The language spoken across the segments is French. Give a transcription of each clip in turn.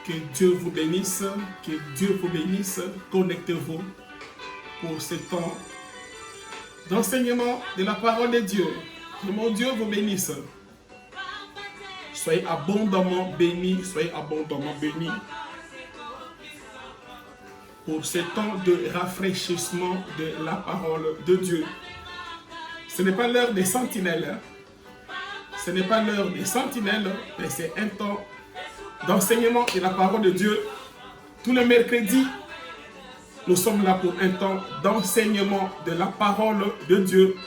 Que Dieu vous bénisse, que Dieu vous bénisse. Connectez-vous pour ce temps d'enseignement de la parole de Dieu. Que mon Dieu vous bénisse. Soyez abondamment bénis, soyez abondamment bénis pour ce temps de rafraîchissement de la parole de Dieu. Ce n'est pas l'heure des sentinelles, ce n'est pas l'heure des sentinelles, mais c'est un temps d'enseignement de la parole de Dieu. Tous les mercredis, nous sommes là pour un temps d'enseignement de la parole de Dieu.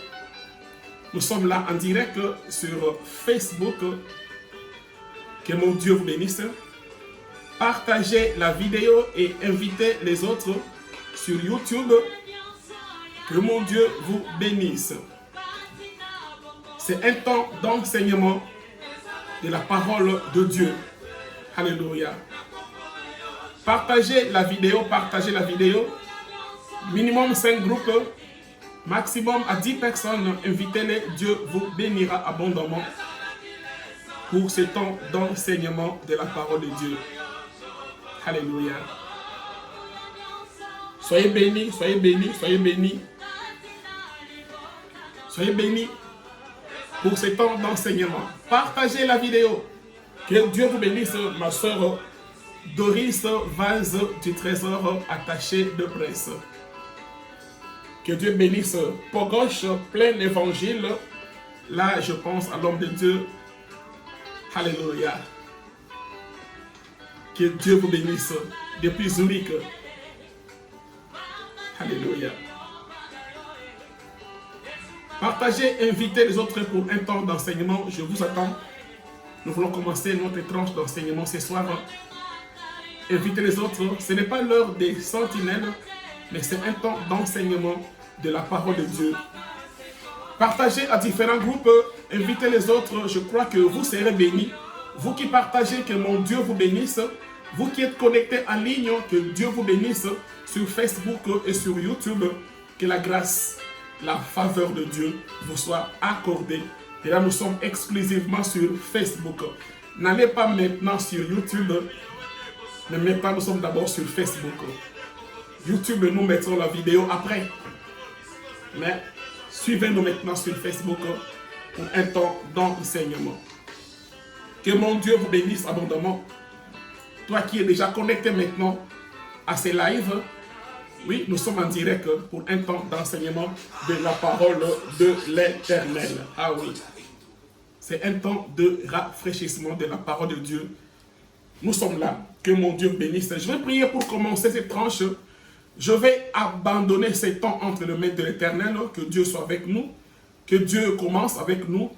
Nous sommes là en direct sur Facebook. Que mon Dieu vous bénisse. Partagez la vidéo et invitez les autres sur YouTube. Que mon Dieu vous bénisse. C'est un temps d'enseignement de la parole de Dieu. Alléluia. Partagez la vidéo, Minimum 5 groupes, maximum à 10 personnes. Invitez-les, Dieu vous bénira abondamment pour ce temps d'enseignement de la parole de Dieu. Alléluia. Soyez bénis, soyez bénis, soyez bénis. Soyez bénis pour ce temps d'enseignement. Partagez la vidéo. Que Dieu vous bénisse, ma soeur Doris Vase du Trésor attaché de presse. Que Dieu bénisse Pogoche, plein évangile. Là, je pense à l'homme de Dieu. Alléluia. Que Dieu vous bénisse depuis Zurich. Alléluia. Partagez, invitez les autres pour un temps d'enseignement. Je vous attends. Nous voulons commencer notre tranche d'enseignement ce soir. Invitez les autres. Ce n'est pas l'heure des sentinelles, mais c'est un temps d'enseignement de la parole de Dieu. Partagez à différents groupes. Invitez les autres. Je crois que vous serez bénis. Vous qui partagez, que mon Dieu vous bénisse. Vous qui êtes connectés en ligne, que Dieu vous bénisse sur Facebook et sur YouTube. Que la grâce, la faveur de Dieu vous soit accordée. Et là, nous sommes exclusivement sur Facebook. N'allez pas maintenant sur YouTube. Mais maintenant, nous sommes d'abord sur Facebook. YouTube, nous mettrons la vidéo après. Mais suivez-nous maintenant sur Facebook pour un temps d'enseignement. Que mon Dieu vous bénisse abondamment. Toi qui es déjà connecté maintenant à ces lives, oui, nous sommes en direct pour un temps d'enseignement de la parole de l'Éternel. Ah oui, c'est un temps de rafraîchissement de la parole de Dieu. Nous sommes là. Que mon Dieu bénisse. Je vais prier pour commencer cette tranche. Je vais abandonner ces temps entre les mains de l'Éternel. Que Dieu soit avec nous. Que Dieu commence avec nous.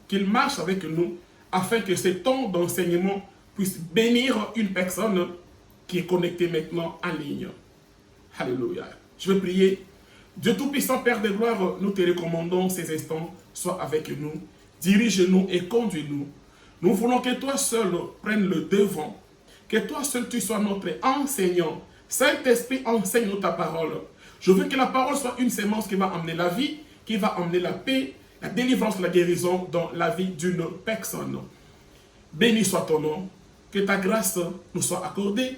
Qu'il marche avec nous. Afin que ces temps d'enseignement puissent bénir une personne qui est connectée maintenant en ligne. Alléluia. Je vais prier. Dieu Tout-Puissant, Père de gloire, nous te recommandons ces instants. Sois avec nous. Dirige-nous et conduis-nous. Nous voulons que toi seul prennes le devant. Que toi seul tu sois notre enseignant. Saint-Esprit, enseigne-nous ta parole. Je veux que la parole soit une sémence qui va amener la vie, qui va amener la paix, la délivrance, la guérison dans la vie d'une personne. Béni soit ton nom. Que ta grâce nous soit accordée.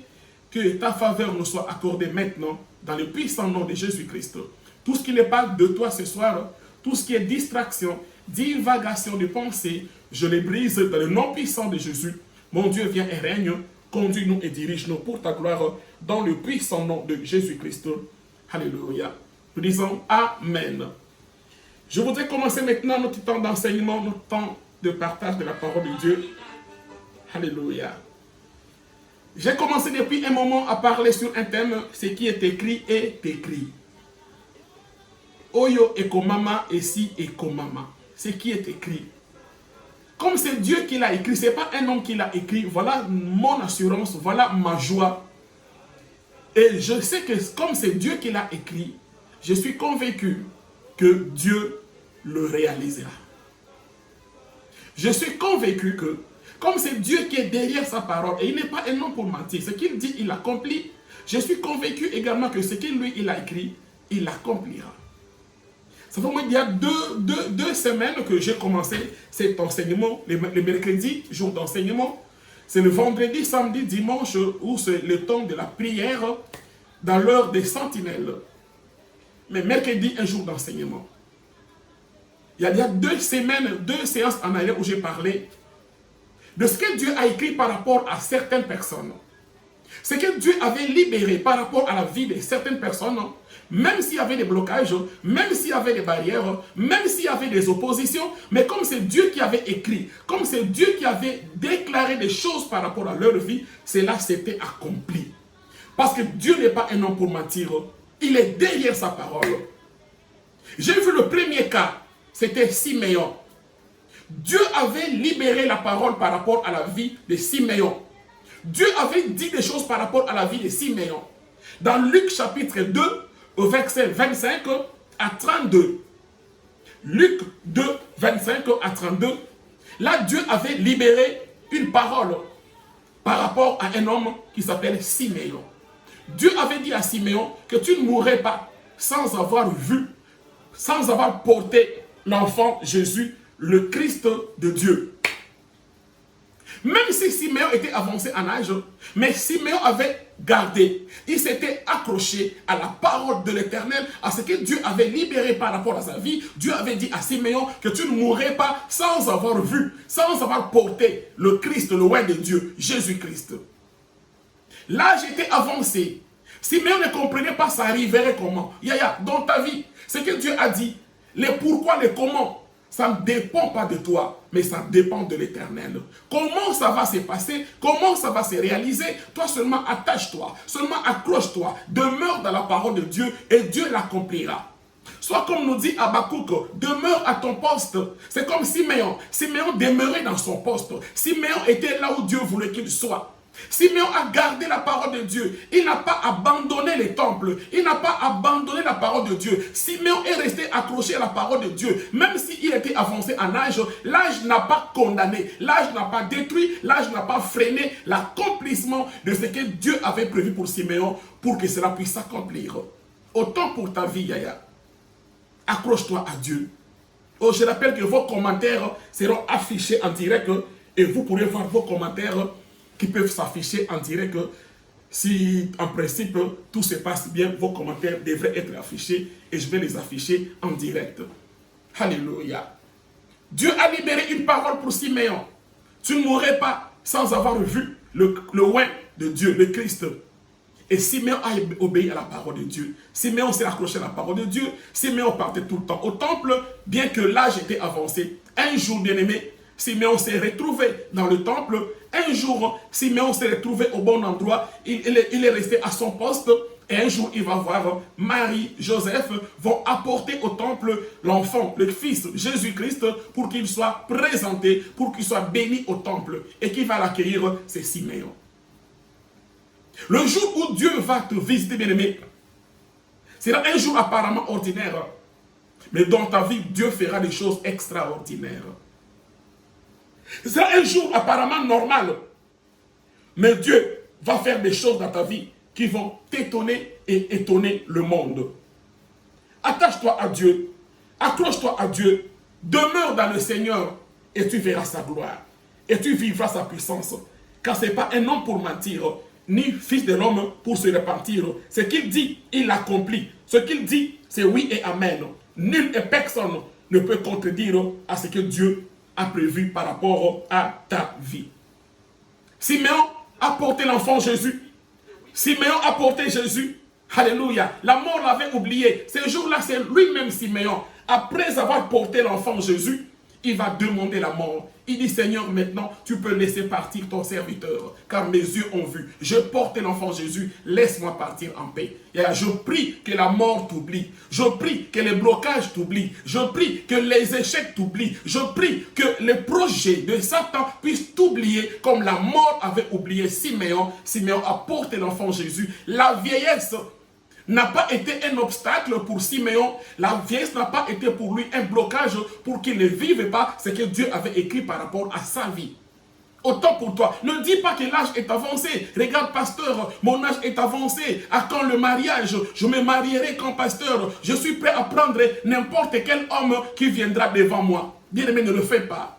Que ta faveur nous soit accordée maintenant dans le puissant nom de Jésus-Christ. Tout ce qui n'est pas de toi ce soir, tout ce qui est distraction, divagation de pensée, je les brise dans le nom puissant de Jésus. Mon Dieu, viens et règne. Conduis-nous et dirige-nous pour ta gloire dans le puissant nom de Jésus-Christ. Alléluia. Nous disons Amen. Je voudrais commencer maintenant notre temps d'enseignement, notre temps de partage de la parole de Dieu. Alléluia. J'ai commencé depuis un moment à parler sur un thème, ce qui est écrit est écrit. Oyo ekomama esi ekomama. Ce qui est écrit. Comme c'est Dieu qui l'a écrit, ce n'est pas un homme qui l'a écrit. Voilà mon assurance, voilà ma joie. Et je sais que comme c'est Dieu qui l'a écrit, je suis convaincu que Dieu le réalisera. Je suis convaincu que comme c'est Dieu qui est derrière sa parole, et il n'est pas un homme pour mentir, ce qu'il dit, il l'accomplit. Je suis convaincu également que ce qu'il lui, il a écrit, il l'accomplira. Ça fait au moins il y a deux semaines que j'ai commencé cet enseignement, les mercredis, jour d'enseignement. c'est le vendredi, samedi, dimanche, où c'est le temps de la prière dans l'heure des sentinelles. Mais mercredi, un jour d'enseignement. Il y a 2 semaines, 2 séances en arrière où j'ai parlé de ce que Dieu a écrit par rapport à certaines personnes. Ce que Dieu avait libéré par rapport à la vie de certaines personnes, même s'il y avait des blocages, même s'il y avait des barrières, même s'il y avait des oppositions, mais comme c'est Dieu qui avait écrit, comme c'est Dieu qui avait déclaré des choses par rapport à leur vie, cela s'était accompli. Parce que Dieu n'est pas un homme pour mentir, il est derrière sa parole. J'ai vu le premier cas, c'était Siméon. Dieu avait libéré la parole par rapport à la vie de Siméon. Dieu avait dit des choses par rapport à la vie de Siméon. Dans Luc chapitre 2, au verset 25 à 32. Luc 2, 25 à 32. Là, Dieu avait libéré une parole par rapport à un homme qui s'appelle Siméon. Dieu avait dit à Siméon que tu ne mourrais pas sans avoir vu, sans avoir porté l'enfant Jésus, le Christ de Dieu. Même si Siméon était avancé en âge, mais Siméon avait gardé, il s'était accroché à la parole de l'Éternel, à ce que Dieu avait libéré par rapport à sa vie. Dieu avait dit à Siméon que tu ne mourrais pas sans avoir vu, sans avoir porté le Christ, le roi de Dieu, Jésus-Christ. L'âge était avancé. Siméon ne comprenait pas ça arriverait comment. Yaya, dans ta vie, ce que Dieu a dit, les pourquoi, les comment, ça ne dépend pas de toi, mais ça dépend de l'Éternel. Comment ça va se passer, comment ça va se réaliser, toi seulement attache-toi, seulement accroche-toi, demeure dans la parole de Dieu et Dieu l'accomplira. Soit comme nous dit Habakkuk, demeure à ton poste. C'est comme Siméon. Siméon demeurait dans son poste. Siméon était là où Dieu voulait qu'il soit. Siméon a gardé la parole de Dieu. Il n'a pas abandonné les temples. Il n'a pas abandonné la parole de Dieu. Siméon est resté accroché à la parole de Dieu. Même s'il était avancé en âge, l'âge n'a pas condamné. L'âge n'a pas détruit. L'âge n'a pas freiné l'accomplissement de ce que Dieu avait prévu pour Siméon pour que cela puisse s'accomplir. Autant pour ta vie, Yaya. Accroche-toi à Dieu. Oh, je rappelle que vos commentaires seront affichés en direct et vous pourrez voir vos commentaires qui peuvent s'afficher en direct. Si en principe tout se passe bien, vos commentaires devraient être affichés et je vais les afficher en direct. Alléluia. Dieu a libéré une parole pour Siméon. Tu ne mourrais pas sans avoir vu le roi de Dieu, le Christ. Et Siméon a obéi à la parole de Dieu. Siméon s'est accroché à la parole de Dieu. Siméon partait tout le temps au temple, bien que l'âge était avancé. Un jour, bien-aimé, Siméon s'est retrouvé dans le temple. Un jour, Siméon s'est retrouvé au bon endroit. Il est resté à son poste. Et un jour, il va voir Marie, Joseph vont apporter au temple l'enfant, le fils Jésus-Christ, pour qu'il soit présenté, pour qu'il soit béni au temple. Et qui va l'accueillir, c'est Siméon. Le jour où Dieu va te visiter, bien-aimé, sera un jour apparemment ordinaire. Mais dans ta vie, Dieu fera des choses extraordinaires. Ce sera un jour apparemment normal. Mais Dieu va faire des choses dans ta vie qui vont t'étonner et étonner le monde. Attache-toi à Dieu. Accroche-toi à Dieu. Demeure dans le Seigneur et tu verras sa gloire. Et tu vivras sa puissance. Car ce n'est pas un homme pour mentir, ni fils de l'homme pour se repentir. Ce qu'il dit, il l'accomplit. Ce qu'il dit, c'est oui et amen. Nul et personne ne peut contredire à ce que Dieu a prévu par rapport à ta vie. Siméon a porté l'enfant Jésus. Siméon a porté Jésus. Alléluia. La mort l'avait oublié. Ce jour-là, c'est lui-même Siméon. Après avoir porté l'enfant Jésus, il va demander la mort. Il dit, Seigneur, maintenant, tu peux laisser partir ton serviteur, car mes yeux ont vu. Je porte l'enfant Jésus, laisse-moi partir en paix. Et là, je prie que la mort t'oublie. Je prie que les blocages t'oublient. Je prie que les échecs t'oublient. Je prie que les projets de Satan puissent t'oublier, comme la mort avait oublié Siméon. Siméon a porté l'enfant Jésus. La vieillesse n'a pas été un obstacle pour Siméon. La vieillesse n'a pas été pour lui un blocage pour qu'il ne vive pas ce que Dieu avait écrit par rapport à sa vie. Autant pour toi. Ne dis pas que l'âge est avancé. Regarde, pasteur, mon âge est avancé. À quand le mariage? Je me marierai quand pasteur. Je suis prêt à prendre n'importe quel homme qui viendra devant moi. Bien-aimé, ne le fais pas.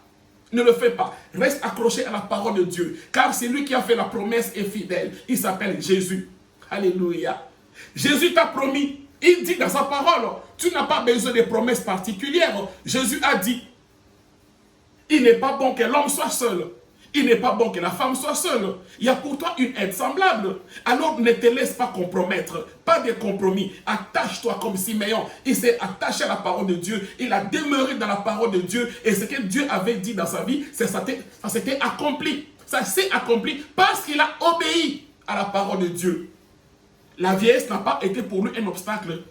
Ne le fais pas. Reste accroché à la parole de Dieu. Car c'est lui qui a fait la promesse et fidèle. Il s'appelle Jésus. Alléluia. Jésus t'a promis. Il dit dans sa parole, tu n'as pas besoin de promesses particulières. Jésus a dit, il n'est pas bon que l'homme soit seul. Il n'est pas bon que la femme soit seule. Il y a pour toi une aide semblable. Alors ne te laisse pas compromettre. Pas de compromis. Attache-toi comme Siméon. Il s'est attaché à la parole de Dieu. Il a demeuré dans la parole de Dieu. Et ce que Dieu avait dit dans sa vie, ça s'était accompli. Ça s'est accompli parce qu'il a obéi à la parole de Dieu. La vieillesse n'a pas été pour lui un obstacle.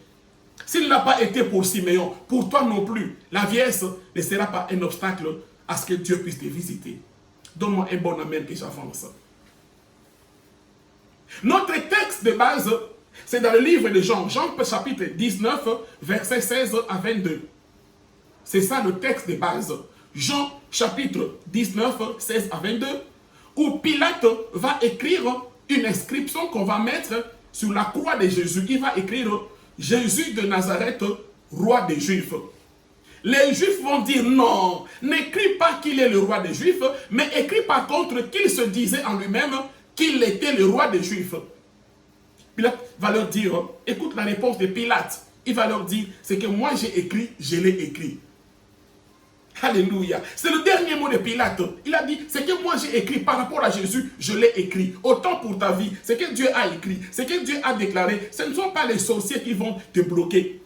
S'il n'a pas été pour Siméon, pour toi non plus, la vieillesse ne sera pas un obstacle à ce que Dieu puisse te visiter. Donne-moi un bon amen que j'avance. Notre texte de base, c'est dans le livre de Jean. Jean chapitre 19, versets 16 à 22. C'est ça le texte de base. Jean chapitre 19, 16 à 22, où Pilate va écrire une inscription qu'on va mettre sur la croix de Jésus. Il va écrire Jésus de Nazareth, roi des Juifs. Les Juifs vont dire non, n'écris pas qu'il est le roi des Juifs, mais écris par contre qu'il se disait en lui-même qu'il était le roi des Juifs. Pilate va leur dire, écoute la réponse de Pilate, il va leur dire, c'est que moi j'ai écrit, je l'ai écrit. Alléluia. C'est le dernier mot de Pilate. Il a dit, c'est que moi j'ai écrit par rapport à Jésus, je l'ai écrit. Autant pour ta vie, c'est que Dieu a écrit, c'est que Dieu a déclaré. Ce ne sont pas les sorciers qui vont te bloquer.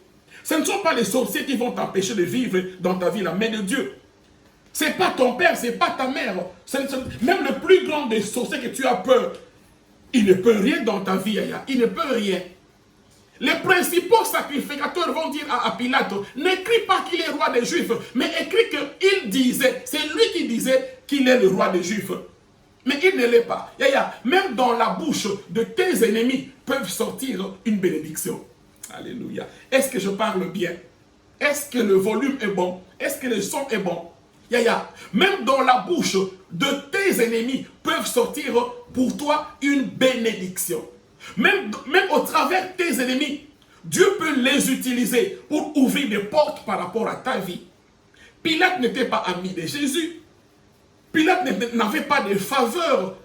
Ce ne sont pas les sorciers qui vont t'empêcher de vivre dans ta vie la main de Dieu. Ce n'est pas ton père, ce n'est pas ta mère. Même le plus grand des sorciers que tu as peur, il ne peut rien dans ta vie, il ne peut rien. Les principaux sacrificateurs vont dire à Pilate, n'écris pas qu'il est roi des Juifs, mais écris qu'il disait, c'est lui qui disait qu'il est le roi des Juifs. Mais il ne l'est pas. Même dans la bouche de tes ennemis peuvent sortir une bénédiction. Alléluia. Est-ce que je parle bien? Est-ce que le volume est bon? Est-ce que le son est bon? Même dans la bouche de tes ennemis peuvent sortir pour toi une bénédiction. Même au travers de tes ennemis, Dieu peut les utiliser pour ouvrir des portes par rapport à ta vie. Pilate n'était pas ami de Jésus. Pilate n'avait pas de faveur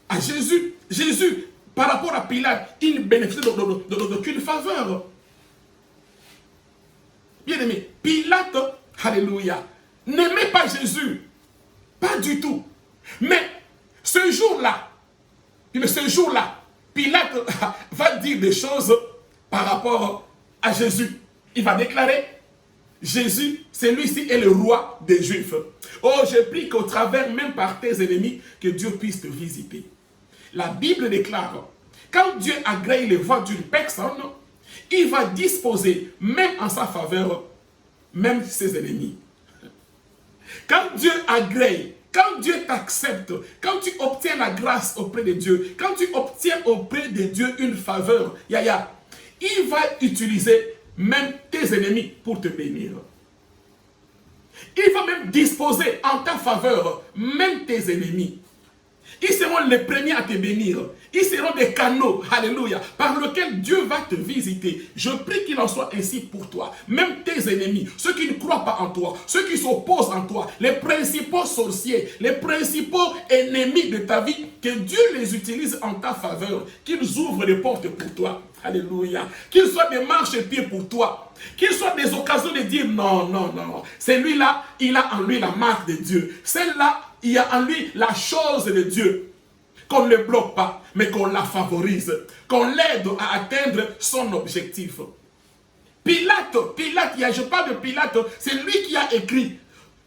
à Jésus. Jésus, par rapport à Pilate, il ne bénéficiait d'aucune faveur. Bien aimé, Pilate, alléluia, n'aimait pas Jésus. Pas du tout. Mais ce jour-là, Pilate va dire des choses par rapport à Jésus. Il va déclarer, Jésus, celui-ci est le roi des Juifs. Oh, je prie qu'au travers, même par tes ennemis, que Dieu puisse te visiter. La Bible déclare, quand Dieu agrée les voies d'une personne, il va disposer, même en sa faveur, même ses ennemis. Quand Dieu agrée, quand Dieu t'accepte, quand tu obtiens la grâce auprès de Dieu, quand tu obtiens auprès de Dieu une faveur, il va utiliser même tes ennemis pour te bénir. Il va même disposer en ta faveur, même tes ennemis. Ils seront les premiers à te bénir. Ils seront des canaux, alléluia, par lesquels Dieu va te visiter. Je prie qu'il en soit ainsi pour toi. Même tes ennemis, ceux qui ne croient pas en toi, ceux qui s'opposent en toi, les principaux sorciers, les principaux ennemis de ta vie, que Dieu les utilise en ta faveur, qu'ils ouvrent les portes pour toi. Alléluia. Qu'ils soient des marchepieds pour toi. Qu'ils soient des occasions de dire non, non, non. Celui-là, il a en lui la marque de Dieu. Celle-là, il y a en lui la chose de Dieu. Qu'on ne le bloque pas, mais qu'on la favorise. Qu'on l'aide à atteindre son objectif. Pilate, je parle de Pilate, c'est lui qui a écrit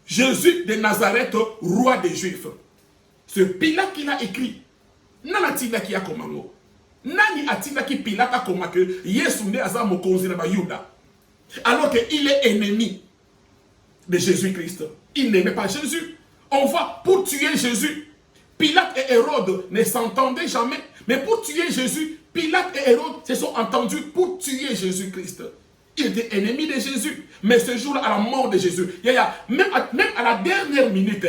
Jésus de Nazareth, roi des Juifs. Ce Pilate qui l'a écrit. Nanatina qui a commandé. Nani atina ki Pilate a commandé Yesu ne aza mokonzi na bayuda. Alors qu'il est ennemi de Jésus-Christ. Il n'aimait pas Jésus. On voit, pour tuer Jésus, Pilate et Hérode ne s'entendaient jamais. Mais pour tuer Jésus, Pilate et Hérode se sont entendus pour tuer Jésus-Christ. Il était ennemi de Jésus. Mais ce jour-là, à la mort de Jésus, même à la dernière minute,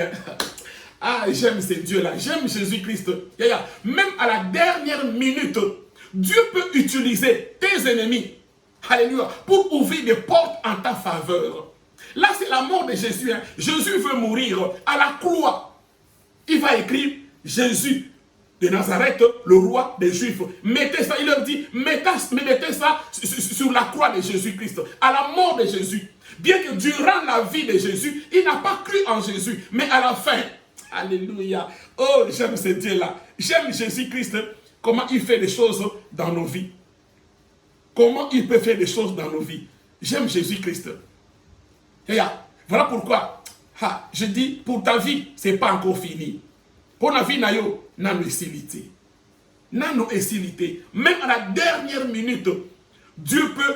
ah, j'aime ces dieux-là, j'aime Jésus-Christ. Même à la dernière minute, Dieu peut utiliser tes ennemis, alléluia, pour ouvrir des portes en ta faveur. Là, c'est la mort de Jésus. Hein. Jésus veut mourir à la croix. Il va écrire Jésus de Nazareth, le roi des Juifs. Mettez ça, il leur dit, mettez ça sur la croix de Jésus-Christ, à la mort de Jésus. Bien que durant la vie de Jésus, il n'a pas cru en Jésus, mais à la fin, alléluia. Oh, j'aime ce Dieu-là. J'aime Jésus-Christ, comment il fait des choses dans nos vies. Comment il peut faire des choses dans nos vies. J'aime Jésus-Christ. Voilà pourquoi, je dis, pour ta vie, ce n'est pas encore fini. Pour la vie, nano esilité. Nano esilité. Même à la dernière minute, Dieu peut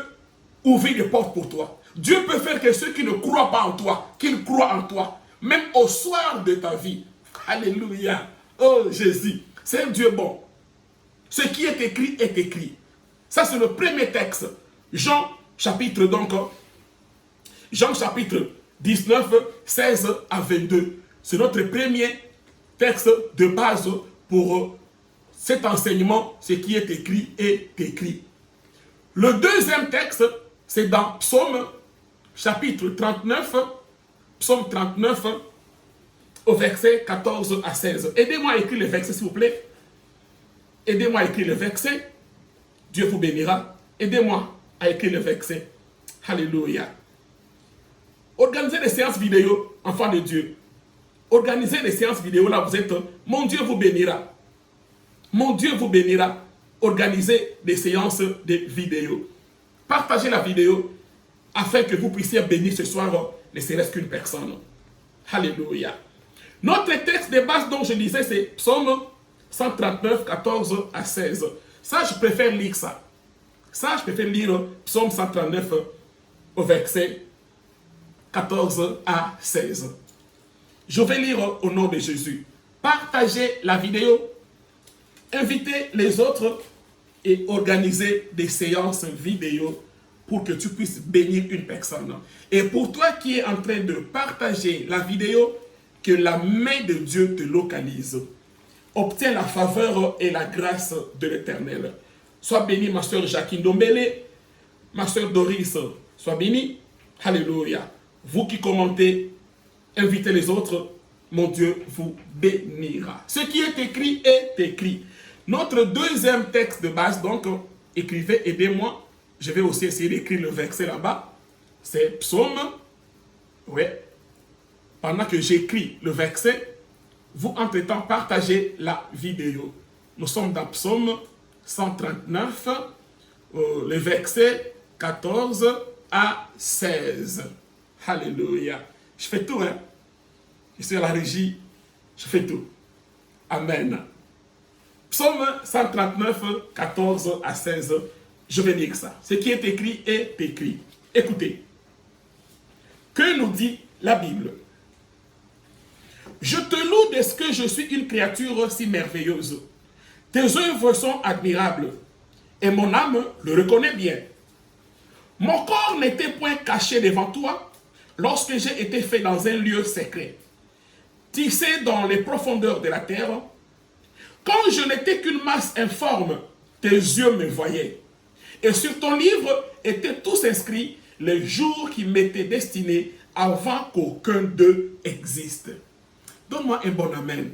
ouvrir des portes pour toi. Dieu peut faire que ceux qui ne croient pas en toi, qu'ils croient en toi. Même au soir de ta vie. Alléluia. Oh Jésus, c'est un Dieu bon. Ce qui est écrit est écrit. Ça c'est le premier texte. Jean chapitre 19, 16 à 22. C'est notre premier texte de base pour cet enseignement. Ce qui est écrit est écrit. Le deuxième texte, c'est dans Psaume chapitre 39, Psaume 39, au verset 14 à 16. Aidez-moi à écrire le verset, s'il vous plaît. Aidez-moi à écrire le verset. Dieu vous bénira. Aidez-moi à écrire le verset. Alléluia. Organisez des séances vidéo, enfants de Dieu. Organisez des séances vidéo, là vous êtes. Mon Dieu vous bénira. Mon Dieu vous bénira. Organisez des séances de vidéo. Partagez la vidéo afin que vous puissiez bénir ce soir ne serait-ce qu'une personne. Alléluia. Notre texte de base dont je disais, c'est Psaume 139, 14 à 16. Ça, je préfère lire ça. Ça, je préfère lire Psaume 139 au verset 14 à 16. Je vais lire au nom de Jésus. Partagez la vidéo, invitez les autres et organisez des séances vidéo pour que tu puisses bénir une personne. Et pour toi qui es en train de partager la vidéo, que la main de Dieu te localise. Obtiens la faveur et la grâce de l'Éternel. Sois bénie, ma soeur Jacqueline Dombele, ma soeur Doris, sois bénie. Alléluia. Vous qui commentez, invitez les autres, mon Dieu vous bénira. Ce qui est écrit est écrit. Notre deuxième texte de base, donc, écrivez, aidez-moi. Je vais aussi essayer d'écrire le verset là-bas. C'est Psaume. Ouais. Pendant que j'écris le verset, vous, entre-temps, partagez la vidéo. Nous sommes dans Psaume 139, le verset 14 à 16. Alléluia. Je fais tout, hein. Je suis à la régie, je fais tout. Amen. Psaume 139, 14 à 16. Je vais lire ça. Ce qui est écrit est écrit. Écoutez. Que nous dit la Bible? Je te loue de ce que je suis une créature si merveilleuse. Tes œuvres sont admirables, et mon âme le reconnaît bien. Mon corps n'était point caché devant toi, lorsque j'ai été fait dans un lieu secret, tissé dans les profondeurs de la terre. Quand je n'étais qu'une masse informe, tes yeux me voyaient. Et sur ton livre étaient tous inscrits les jours qui m'étaient destinés avant qu'aucun d'eux existe. Donne-moi un bon amen.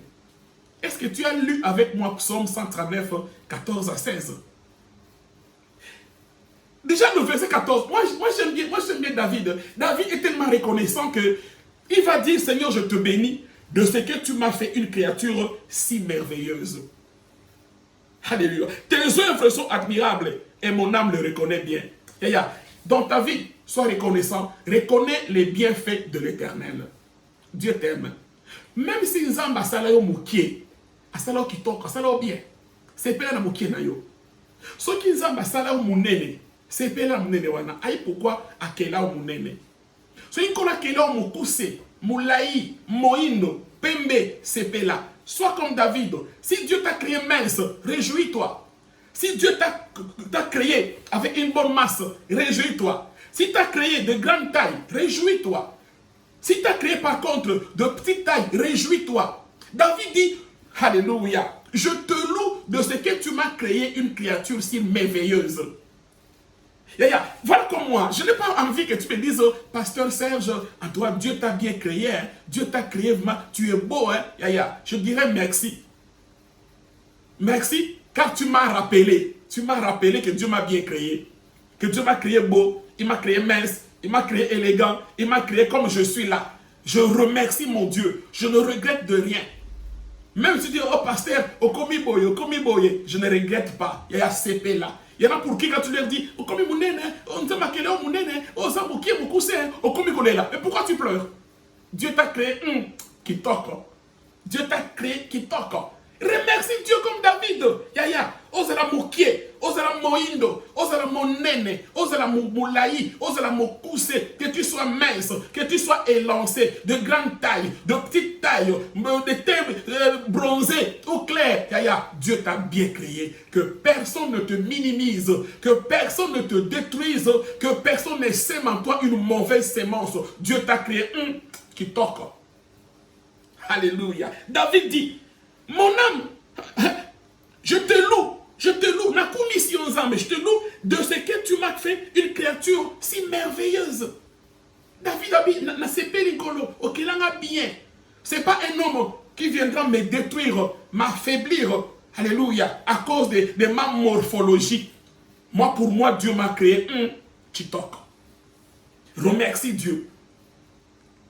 Est-ce que tu as lu avec moi Psaume 139, 14 à 16? Déjà le verset 14, moi j'aime bien David. David est tellement reconnaissant que il va dire, Seigneur, je te bénis de ce que tu m'as fait une créature si merveilleuse. Alléluia. Tes œuvres sont admirables et mon âme le reconnaît bien. Dans ta vie, sois reconnaissant. Reconnais les bienfaits de l'Éternel. Dieu t'aime. Même si Nzamba asala yo mukie, asala kitoko, asala bien, c'est pas la mukie na yo. Ce qui Nzamba asala yo munene, c'est pas la munene wana. Aïe pourquoi akela yo munene. Ce qui kola akela yo mukuse, moulaï, moïno, pembe, c'est pas là. Sois comme David. Si Dieu t'a créé mince, réjouis-toi. Si Dieu t'a créé avec une bonne masse, réjouis-toi. Si tu as créé de grande taille, réjouis-toi. Si tu as créé par contre de petite taille, réjouis-toi. David dit, alléluia, je te loue de ce que tu m'as créé une créature si merveilleuse. Voilà comme moi, je n'ai pas envie que tu me dises, Pasteur Serge, en toi, Dieu t'a bien créé, hein? Dieu t'a créé, tu es beau. Hein? Je dirais merci. Merci, car tu m'as rappelé que Dieu m'a bien créé, que Dieu m'a créé beau, il m'a créé mince, il m'a créé élégant, il m'a créé comme je suis là. Je remercie mon Dieu, je ne regrette de rien. Même si tu dis, oh pasteur, okomi boye, je ne regrette pas. Il y a CP là. Il y en a pour qui quand tu leur dis, okomi mounene, on te makele o mounene, o zambuki mukuse, okomi kolela. Mais pourquoi tu pleures? Dieu t'a créé qui toque. Dieu t'a créé qui toque. Remercie Dieu comme David. Ozala mokie, ozala moindo, ozala monene, ozala moulaï, ozala mokuse, que tu sois mince, que tu sois élancé, de grande taille, de petite taille, de teint bronzé ou clair. Dieu t'a bien créé. Que personne ne te minimise, que personne ne te détruise, que personne ne sème en toi une mauvaise sémence. Dieu t'a créé qui toque. Alléluia. David dit, mon âme, je te loue, Nakumi si mais je te loue de ce que tu m'as fait une créature si merveilleuse. David n'a pas l'ingolo, ok, là bien. C'est pas un homme qui viendra me détruire, m'affaiblir, alléluia, à cause de ma morphologie. Moi, pour moi, Dieu m'a créé qui toque. Remercie Dieu.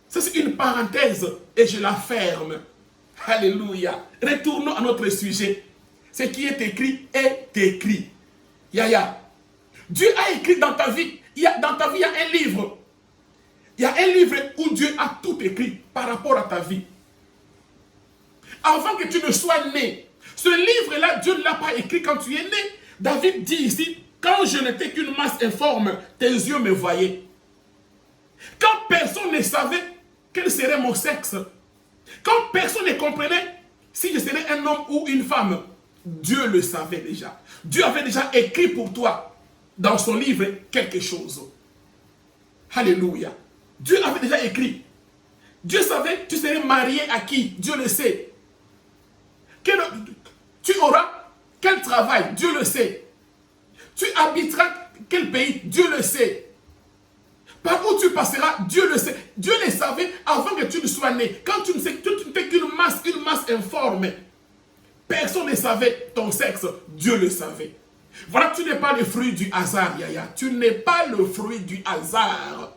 Ça, c'est une parenthèse et je la ferme. Alléluia. Retournons à notre sujet. Ce qui est écrit est écrit. Dieu a écrit dans ta vie. Dans ta vie, il y a un livre. Il y a un livre où Dieu a tout écrit par rapport à ta vie. Avant que tu ne sois né. Ce livre-là, Dieu ne l'a pas écrit quand tu es né. David dit ici, quand je n'étais qu'une masse informe, tes yeux me voyaient. Quand personne ne savait quel serait mon sexe. Quand personne ne comprenait si je serais un homme ou une femme, Dieu le savait déjà. Dieu avait déjà écrit pour toi dans son livre quelque chose. Alléluia. Dieu avait déjà écrit. Dieu savait que tu serais marié à qui? Dieu le sait. Tu auras quel travail? Dieu le sait. Tu habiteras quel pays? Dieu le sait. Par où tu passeras, Dieu le sait. Dieu le savait avant que tu ne sois né. Quand tu ne sais que tu n'étais qu'une masse informe. Personne ne savait ton sexe. Dieu le savait. Voilà, tu n'es pas le fruit du hasard, Tu n'es pas le fruit du hasard.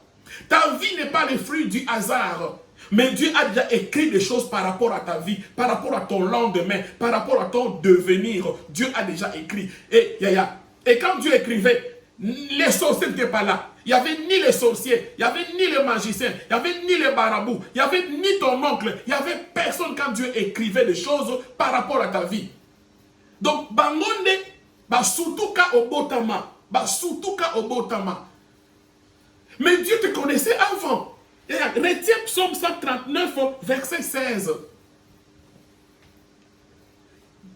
Ta vie n'est pas le fruit du hasard. Mais Dieu a déjà écrit des choses par rapport à ta vie, par rapport à ton lendemain, par rapport à ton devenir. Dieu a déjà écrit. Et quand Dieu écrivait, les sorciers n'étaient pas là. Il n'y avait ni les sorciers, il n'y avait ni les magiciens, il n'y avait ni les marabouts, il n'y avait ni ton oncle, il n'y avait personne quand Dieu écrivait des choses par rapport à ta vie. Donc, bangonde, surtout ka obotama, mais Dieu te connaissait avant. Retiens Psaume 139, verset 16.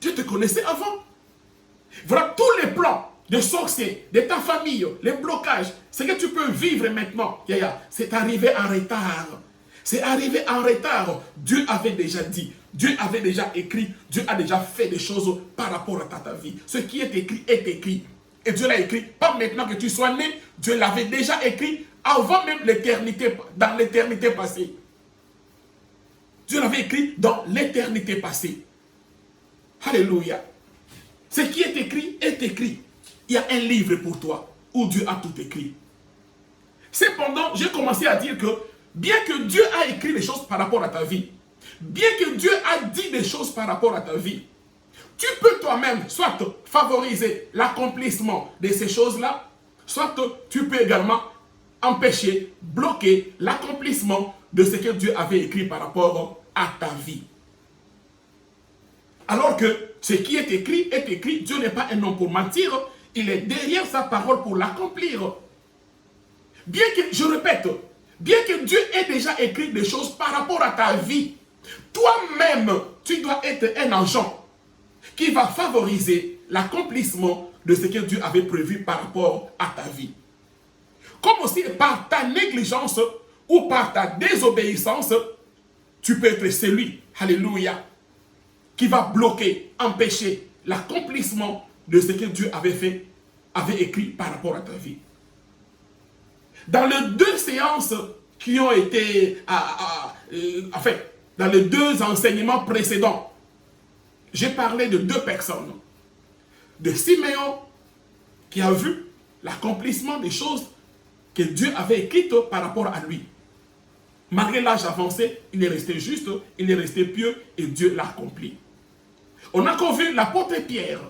Dieu te connaissait avant. Voilà tous les plans de sorciers, de ta famille, les blocages, ce que tu peux vivre maintenant. C'est arrivé en retard. C'est arrivé en retard. Dieu avait déjà dit, Dieu avait déjà écrit, Dieu a déjà fait des choses par rapport à ta vie. Ce qui est écrit est écrit. Et Dieu l'a écrit, pas maintenant que tu sois né, Dieu l'avait déjà écrit avant même l'éternité, dans l'éternité passée. Dieu l'avait écrit dans l'éternité passée. Alléluia. Ce qui est écrit est écrit. Il y a un livre pour toi où Dieu a tout écrit. Cependant, j'ai commencé à dire que bien que Dieu a écrit des choses par rapport à ta vie, bien que Dieu a dit des choses par rapport à ta vie, tu peux toi-même soit favoriser l'accomplissement de ces choses-là, soit tu peux également empêcher, bloquer l'accomplissement de ce que Dieu avait écrit par rapport à ta vie. Alors que ce qui est écrit, Dieu n'est pas un homme pour mentir, il est derrière sa parole pour l'accomplir. Bien que, je répète, bien que Dieu ait déjà écrit des choses par rapport à ta vie, toi-même, tu dois être un agent qui va favoriser l'accomplissement de ce que Dieu avait prévu par rapport à ta vie. Comme aussi par ta négligence ou par ta désobéissance, tu peux être celui, alléluia, qui va bloquer, empêcher l'accomplissement de ce que Dieu avait fait, avait écrit par rapport à ta vie. Dans les 2 séances qui ont été, enfin, dans les 2 enseignements précédents, j'ai parlé de 2 personnes. De Siméon, qui a vu l'accomplissement des choses que Dieu avait écrites par rapport à lui. Malgré l'âge avancé, il est resté juste, il est resté pieux et Dieu l'a accompli. On a encore vu l'apôtre Pierre.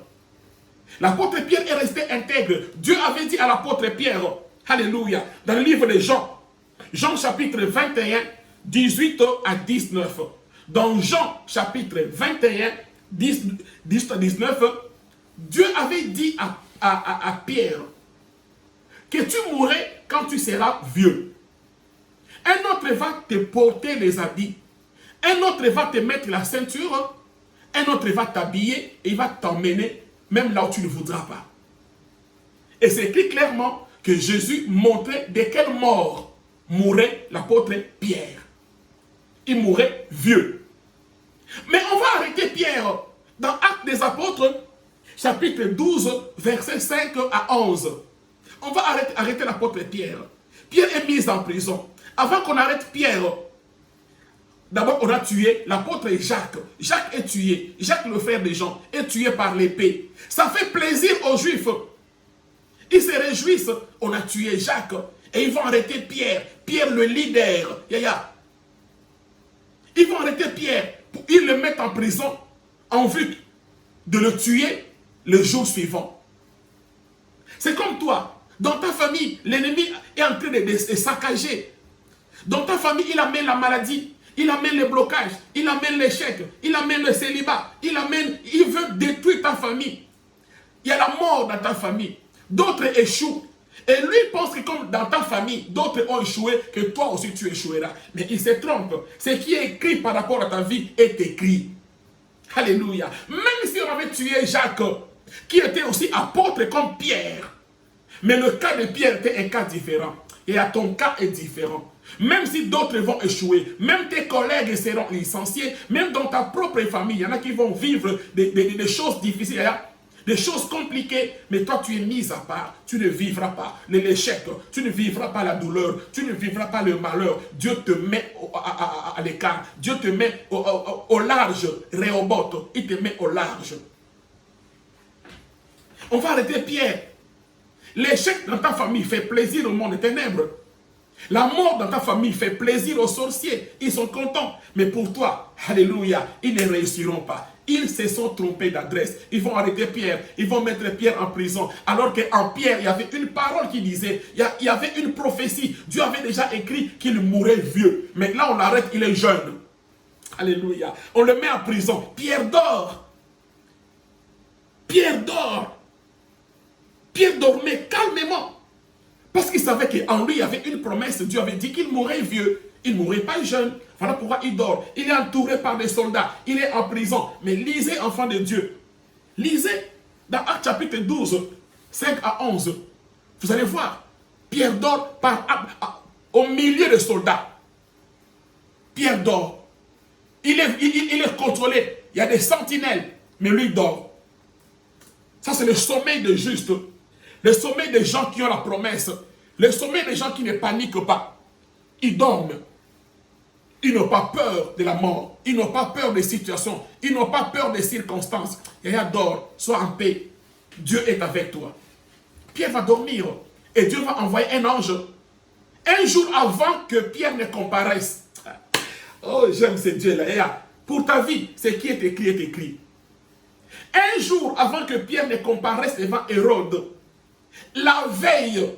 L'apôtre Pierre est resté intègre. Dieu avait dit à l'apôtre Pierre, alléluia, dans le livre de Jean, Jean chapitre 21, 18 à 19. Dans Jean chapitre 21, 10 à 19, Dieu avait dit à Pierre que tu mourrais quand tu seras vieux. Un autre va te porter les habits. Un autre va te mettre la ceinture. Un autre va t'habiller et il va t'emmener même là où tu ne voudras pas. Et c'est écrit clairement que Jésus montrait de quelle mort mourait l'apôtre Pierre. Il mourait vieux. Mais on va arrêter Pierre dans Actes des Apôtres, chapitre 12, versets 5 à 11. On va arrêter l'apôtre Pierre. Pierre est mis en prison. Avant qu'on arrête Pierre, d'abord on a tué l'apôtre Jacques. Jacques est tué. Jacques, le frère de Jean, est tué par l'épée. Ça fait plaisir aux Juifs. Ils se réjouissent. On a tué Jacques. Et ils vont arrêter Pierre. Pierre, le leader. Ils vont arrêter Pierre. Ils le mettent en prison en vue de le tuer le jour suivant. C'est comme toi. Dans ta famille, l'ennemi est en train de saccager. Dans ta famille, il amène la maladie, il amène les blocages, il amène l'échec, il amène le célibat, il veut détruire ta famille. Il y a la mort dans ta famille. D'autres échouent. Et lui pense que comme dans ta famille, d'autres ont échoué, que toi aussi tu échoueras. Mais il se trompe. Ce qui est écrit par rapport à ta vie est écrit. Alléluia. Même si on avait tué Jacques, qui était aussi apôtre comme Pierre, mais le cas de Pierre était un cas différent. Et ton cas est différent. Même si d'autres vont échouer, même tes collègues seront licenciés, même dans ta propre famille, il y en a qui vont vivre des choses difficiles, des choses compliquées, mais toi tu es mis à part, tu ne vivras pas l'échec, tu ne vivras pas la douleur, tu ne vivras pas le malheur. Dieu te met à l'écart, Dieu te met au large, Rehoboth, il te met au large. On va arrêter Pierre. L'échec dans ta famille fait plaisir au monde des ténèbres. La mort dans ta famille fait plaisir aux sorciers. Ils sont contents. Mais pour toi, alléluia, ils ne réussiront pas. Ils se sont trompés d'adresse. Ils vont arrêter Pierre. Ils vont mettre Pierre en prison. Alors qu'en Pierre, il y avait une parole qui disait, il y avait une prophétie. Dieu avait déjà écrit qu'il mourrait vieux. Mais là, on l'arrête, il est jeune. Alléluia. On le met en prison. Pierre dort. Pierre dort. Pierre dormait calmement. Parce qu'il savait qu'en lui, il y avait une promesse. Dieu avait dit qu'il mourrait vieux. Il ne mourrait pas jeune. Voilà pourquoi il dort. Il est entouré par des soldats. Il est en prison. Mais lisez, enfants de Dieu. Lisez dans Actes chapitre 12, 5 à 11. Vous allez voir. Pierre dort au milieu des soldats. Pierre dort. Il est contrôlé. Il y a des sentinelles. Mais lui dort. Ça, c'est le sommeil des justes. Le sommeil des gens qui ont la promesse. Le sommeil des gens qui ne paniquent pas. Ils dorment. Ils n'ont pas peur de la mort. Ils n'ont pas peur des situations. Ils n'ont pas peur des circonstances. Yaya dort. Sois en paix. Dieu est avec toi. Pierre va dormir. Et Dieu va envoyer un ange. Un jour avant que Pierre ne comparaisse. Oh, j'aime ce Dieu-là. Pour ta vie, ce qui est écrit est écrit. Un jour avant que Pierre ne comparaisse devant Hérode, la veille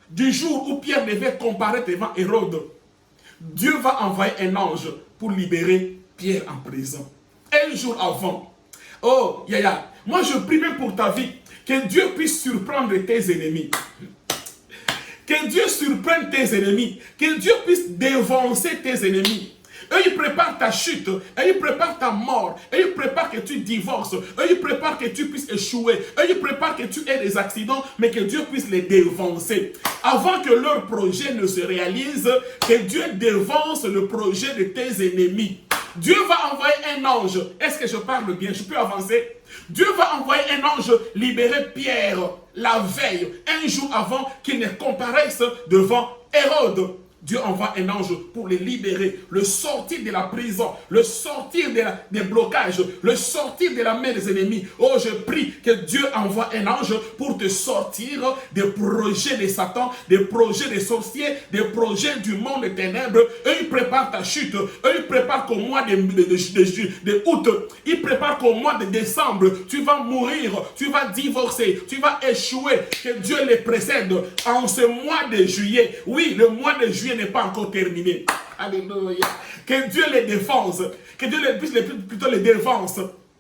du jour où Pierre devait comparaître devant Hérode, Dieu va envoyer un ange pour libérer Pierre en prison. Un jour avant. Oh, Yaya, moi je prie même pour ta vie, que Dieu puisse surprendre tes ennemis. Que Dieu surprenne tes ennemis. Que Dieu puisse dévancer tes ennemis. Eux, ils préparent ta chute. Eux, ils préparent ta mort. Eux, ils préparent que tu divorces. Eux, ils préparent que tu puisses échouer. Eux, ils préparent que tu aies des accidents, mais que Dieu puisse les dévancer. Avant que leur projet ne se réalise, que Dieu dévance le projet de tes ennemis. Dieu va envoyer un ange. Est-ce que je parle bien? Je peux avancer? Dieu va envoyer un ange libérer Pierre la veille, un jour avant qu'il ne comparaisse devant Hérode, Dieu envoie un ange pour les libérer, le sortir de la prison, le sortir des blocages, le sortir de la main des ennemis. Oh, je prie que Dieu envoie un ange pour te sortir des projets de Satan, des projets des sorciers, des projets du monde des ténèbres. Eux, ils préparent ta chute. Eux, ils préparent qu'au mois d'août, ils préparent qu'au mois de décembre, tu vas mourir, tu vas divorcer, tu vas échouer. Que Dieu les précède en ce mois de juillet. Oui, le mois de juillet n'est pas encore terminé. Alléluia. Que Dieu les défense. Que Dieu plutôt les défense.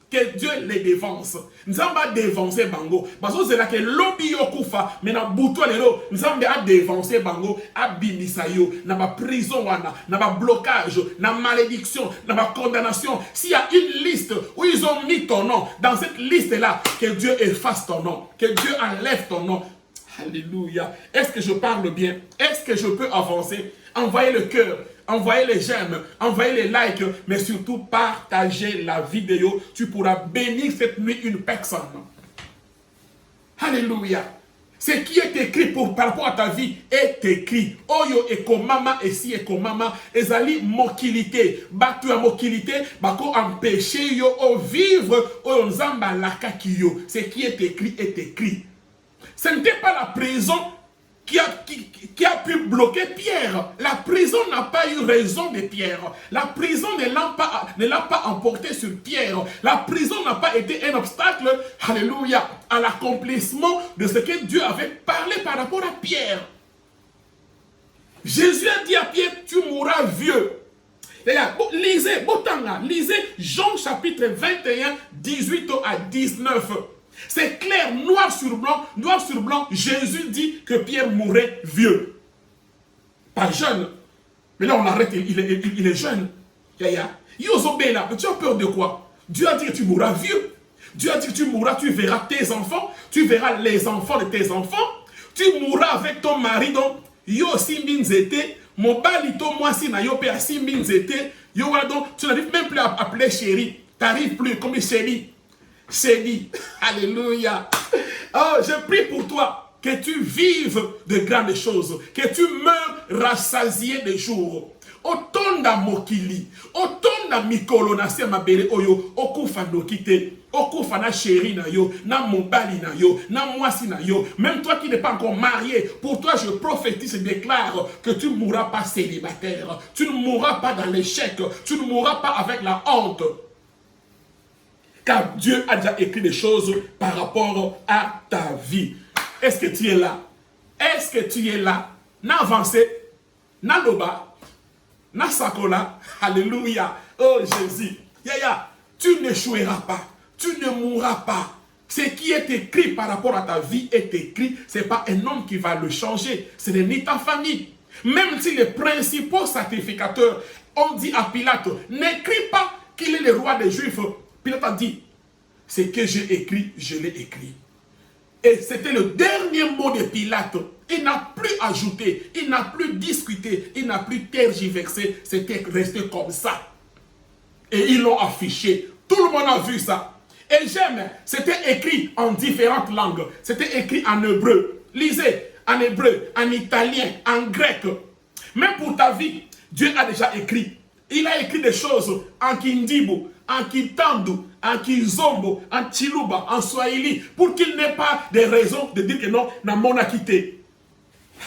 Que Dieu les défense. Nous allons dévancer Bango. Parce que c'est là que lobby yokufa. Mais na buto lelo. Nous allons dévancer Bango. Abinisa yo. Na ba prison wana. Na ba blocage. Na malédiction. Na ba condamnation. S'il y a une liste où ils ont mis ton nom. Dans cette liste-là. Que Dieu efface ton nom. Que Dieu enlève ton nom. Alléluia. Est-ce que je parle bien? Est-ce que je peux avancer? Envoyez le cœur, envoyez les j'aime, envoyez les likes, mais surtout partagez la vidéo. Tu pourras bénir cette nuit une personne. Alléluia. Ce qui est écrit par rapport à ta vie est écrit. Oyo ekomama esi ekomama ezali mokilité. Batu ya mokilité bako empêcher yo o vivre oyo nzamba lakaki yo. Ce qui est écrit est écrit. Ce n'était pas la prison qui a pu bloquer Pierre. La prison n'a pas eu raison de Pierre. La prison ne l'a pas emporté sur Pierre. La prison n'a pas été un obstacle, alléluia, à l'accomplissement de ce que Dieu avait parlé par rapport à Pierre. Jésus a dit à Pierre, tu mourras vieux. Lisez Jean chapitre 21, 18 à 19. C'est clair, noir sur blanc, Jésus dit que Pierre mourrait vieux. Pas jeune. Mais là, on l'arrête, il est jeune. Yozobela, tu as peur de quoi? Dieu a dit que tu mourras vieux. Dieu a dit que tu mourras, tu verras tes enfants, tu verras les enfants de tes enfants. Tu mourras avec ton mari, donc, yo simbinzete, mon balito, moi si na yo pe a simbinzete, yo voilà donc, tu n'arrives même plus à appeler chérie. Tu n'arrives plus comme chérie. Chérie, alléluia. Oh, je prie pour toi que tu vives de grandes choses, que tu meurs rassasié de jours. Otonda mokili, otonda mikolo na se mabele oyo, okufa dokite, okufa na chéri na yo, na mobali na yo, na mwasi na yo. Même toi qui n'es pas encore marié, pour toi je prophétise et déclare que tu ne mourras pas célibataire, tu ne mourras pas dans l'échec, tu ne mourras pas avec la honte. Car Dieu a déjà écrit des choses par rapport à ta vie. Est-ce que tu es là? Est-ce que tu es là? Na avancé, na loba, na sakola, alléluia. Oh Jésus, tu n'échoueras pas, tu ne mourras pas. Ce qui est écrit par rapport à ta vie est écrit. Ce n'est pas un homme qui va le changer. Ce n'est ni ta famille. Même si les principaux sacrificateurs ont dit à Pilate, n'écris pas qu'il est le roi des Juifs. Pilate a dit, ce que j'ai écrit, je l'ai écrit. Et c'était le dernier mot de Pilate. Il n'a plus ajouté, il n'a plus discuté, il n'a plus tergiversé. C'était resté comme ça. Et ils l'ont affiché. Tout le monde a vu ça. Et j'aime, c'était écrit en différentes langues. C'était écrit en hébreu. Lisez, en hébreu, en italien, en grec. Même pour ta vie, Dieu a déjà écrit. Il a écrit des choses en Kindibu, en Kitandu, en Kizombo, en Chiluba, en Swahili, pour qu'il n'ait pas de raison de dire que non, n'a mon a quitté.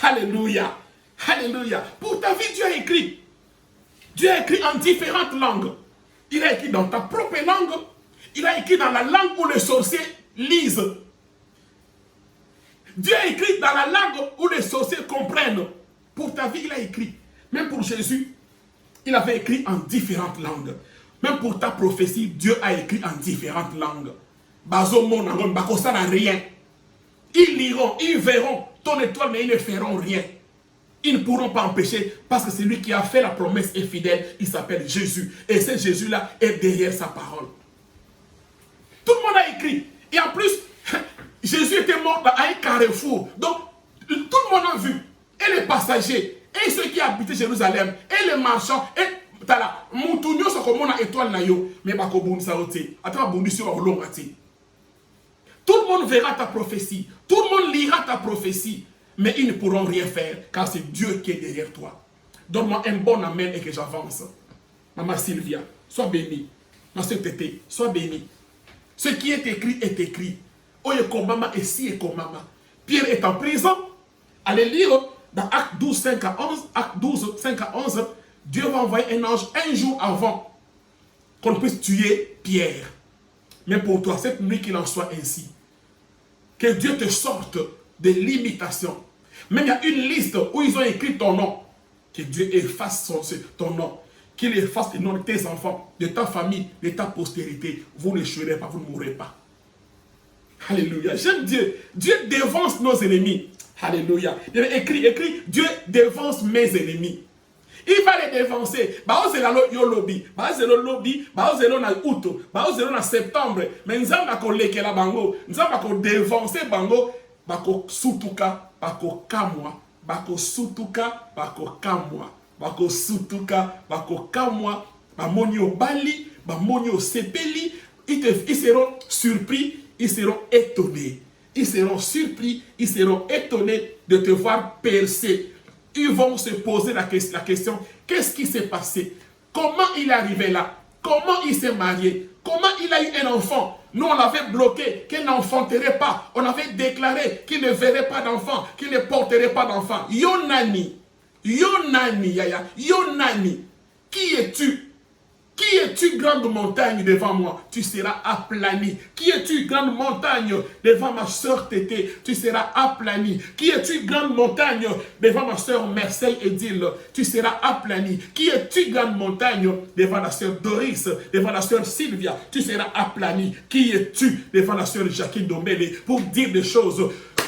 Alléluia. Alléluia. Pour ta vie, Dieu a écrit. Dieu a écrit en différentes langues. Il a écrit dans ta propre langue. Il a écrit dans la langue où les sorciers lisent. Dieu a écrit dans la langue où les sorciers comprennent. Pour ta vie, il a écrit. Même pour Jésus, il avait écrit en différentes langues. Même pour ta prophétie, Dieu a écrit en différentes langues. Ça n'a rien. Ils liront, ils verront ton étoile, mais ils ne feront rien. Ils ne pourront pas empêcher, parce que c'est lui qui a fait la promesse est fidèle. Il s'appelle Jésus. Et ce Jésus-là est derrière sa parole. Tout le monde a écrit. Et en plus, Jésus était mort à un carrefour. Donc, tout le monde a vu. Et les passagers, et ceux qui habitaient Jérusalem, et les marchands, et tala, Moutounio, c'est comme on a étoile na yo, mais bako bouni sa oti. Attends, bouni sur la longue ati. Tout le monde verra ta prophétie. Tout le monde lira ta prophétie. mais ils ne pourront rien faire, car c'est Dieu qui est derrière toi. Donne-moi un bon amen et que j'avance. Maman Sylvia, sois bénie. Ma soeur Tété, sois bénie. Ce qui est écrit. Oye Komama et si et Komama. Pierre est en prison. Allez lire dans Acte 12, 5 à 11. Acte 12, 5 à 11. Dieu va envoyer un ange un jour avant qu'on puisse tuer Pierre. Mais pour toi, cette nuit qu'il en soit ainsi. Que Dieu te sorte de l'imitation. Même il y a une liste où ils ont écrit ton nom. Que Dieu efface ton nom. Qu'il efface le nom de tes enfants, de ta famille, de ta postérité. Vous ne tuerez pas, vous ne mourrez pas. Alléluia. J'aime Dieu. Dieu dévance nos ennemis. Alléluia. Il a écrit, Dieu dévance mes ennemis. Il va les dévancer. Baozela yo lobby. Baozela lobby. Baozela na août. Baozela na septembre. Mais nous avons leke la bango. Nous avons dévancer bango. Bako sutuka. Bako kamwa. Bako sutuka. Bako kamwa. Bako sutuka. Bako kamwa. Bamoni au bali. Bamoni au sepeli. Ils seront surpris. Ils seront étonnés. Ils seront surpris. Ils seront étonnés de te voir percer. Ils vont se poser la question, qu'est-ce qui s'est passé? Comment il est arrivé là? Comment il s'est marié? Comment il a eu un enfant? Nous, on avait bloqué qu'il n'enfanterait pas. On avait déclaré qu'il ne verrait pas d'enfant, qu'il ne porterait pas d'enfant. Yonani, Yaya, Yonani, qui es-tu? Qui es-tu, grande montagne, devant moi? Tu seras aplani. Qui es-tu, grande montagne, devant ma soeur Tété? Tu seras aplani. Qui es-tu, grande montagne, devant ma soeur Marcel Edil? Tu seras aplani. Qui es-tu, grande montagne, devant la soeur Doris, devant la soeur Sylvia? Tu seras aplani. Qui es-tu, devant la soeur Jacqueline Dombele? Pour dire des choses.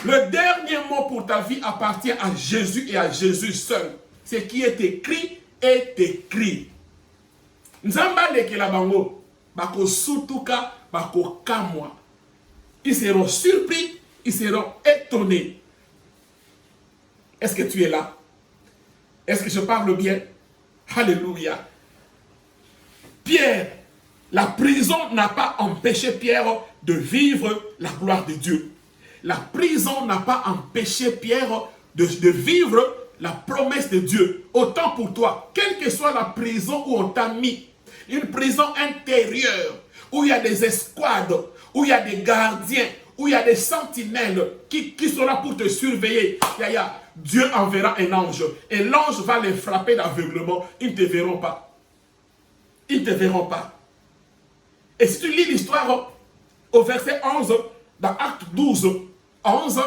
Le dernier mot pour ta vie appartient à Jésus et à Jésus seul. Ce qui est écrit est écrit. Nzamba leke la bango, bako sutuka, bako kamwa. Ils seront surpris, ils seront étonnés. Est-ce que tu es là? Est-ce que je parle bien? Alléluia. Pierre, la prison n'a pas empêché Pierre de vivre la gloire de Dieu. La prison n'a pas empêché Pierre de vivre la promesse de Dieu. Autant pour toi, quelle que soit la prison où on t'a mis, une prison intérieure, où il y a des escouades, où il y a des gardiens, où il y a des sentinelles qui sont là pour te surveiller. Dieu enverra un ange et l'ange va les frapper d'aveuglement. Ils ne te verront pas. Ils ne te verront pas. Et si tu lis l'histoire au verset 11, dans Acte 12, 11,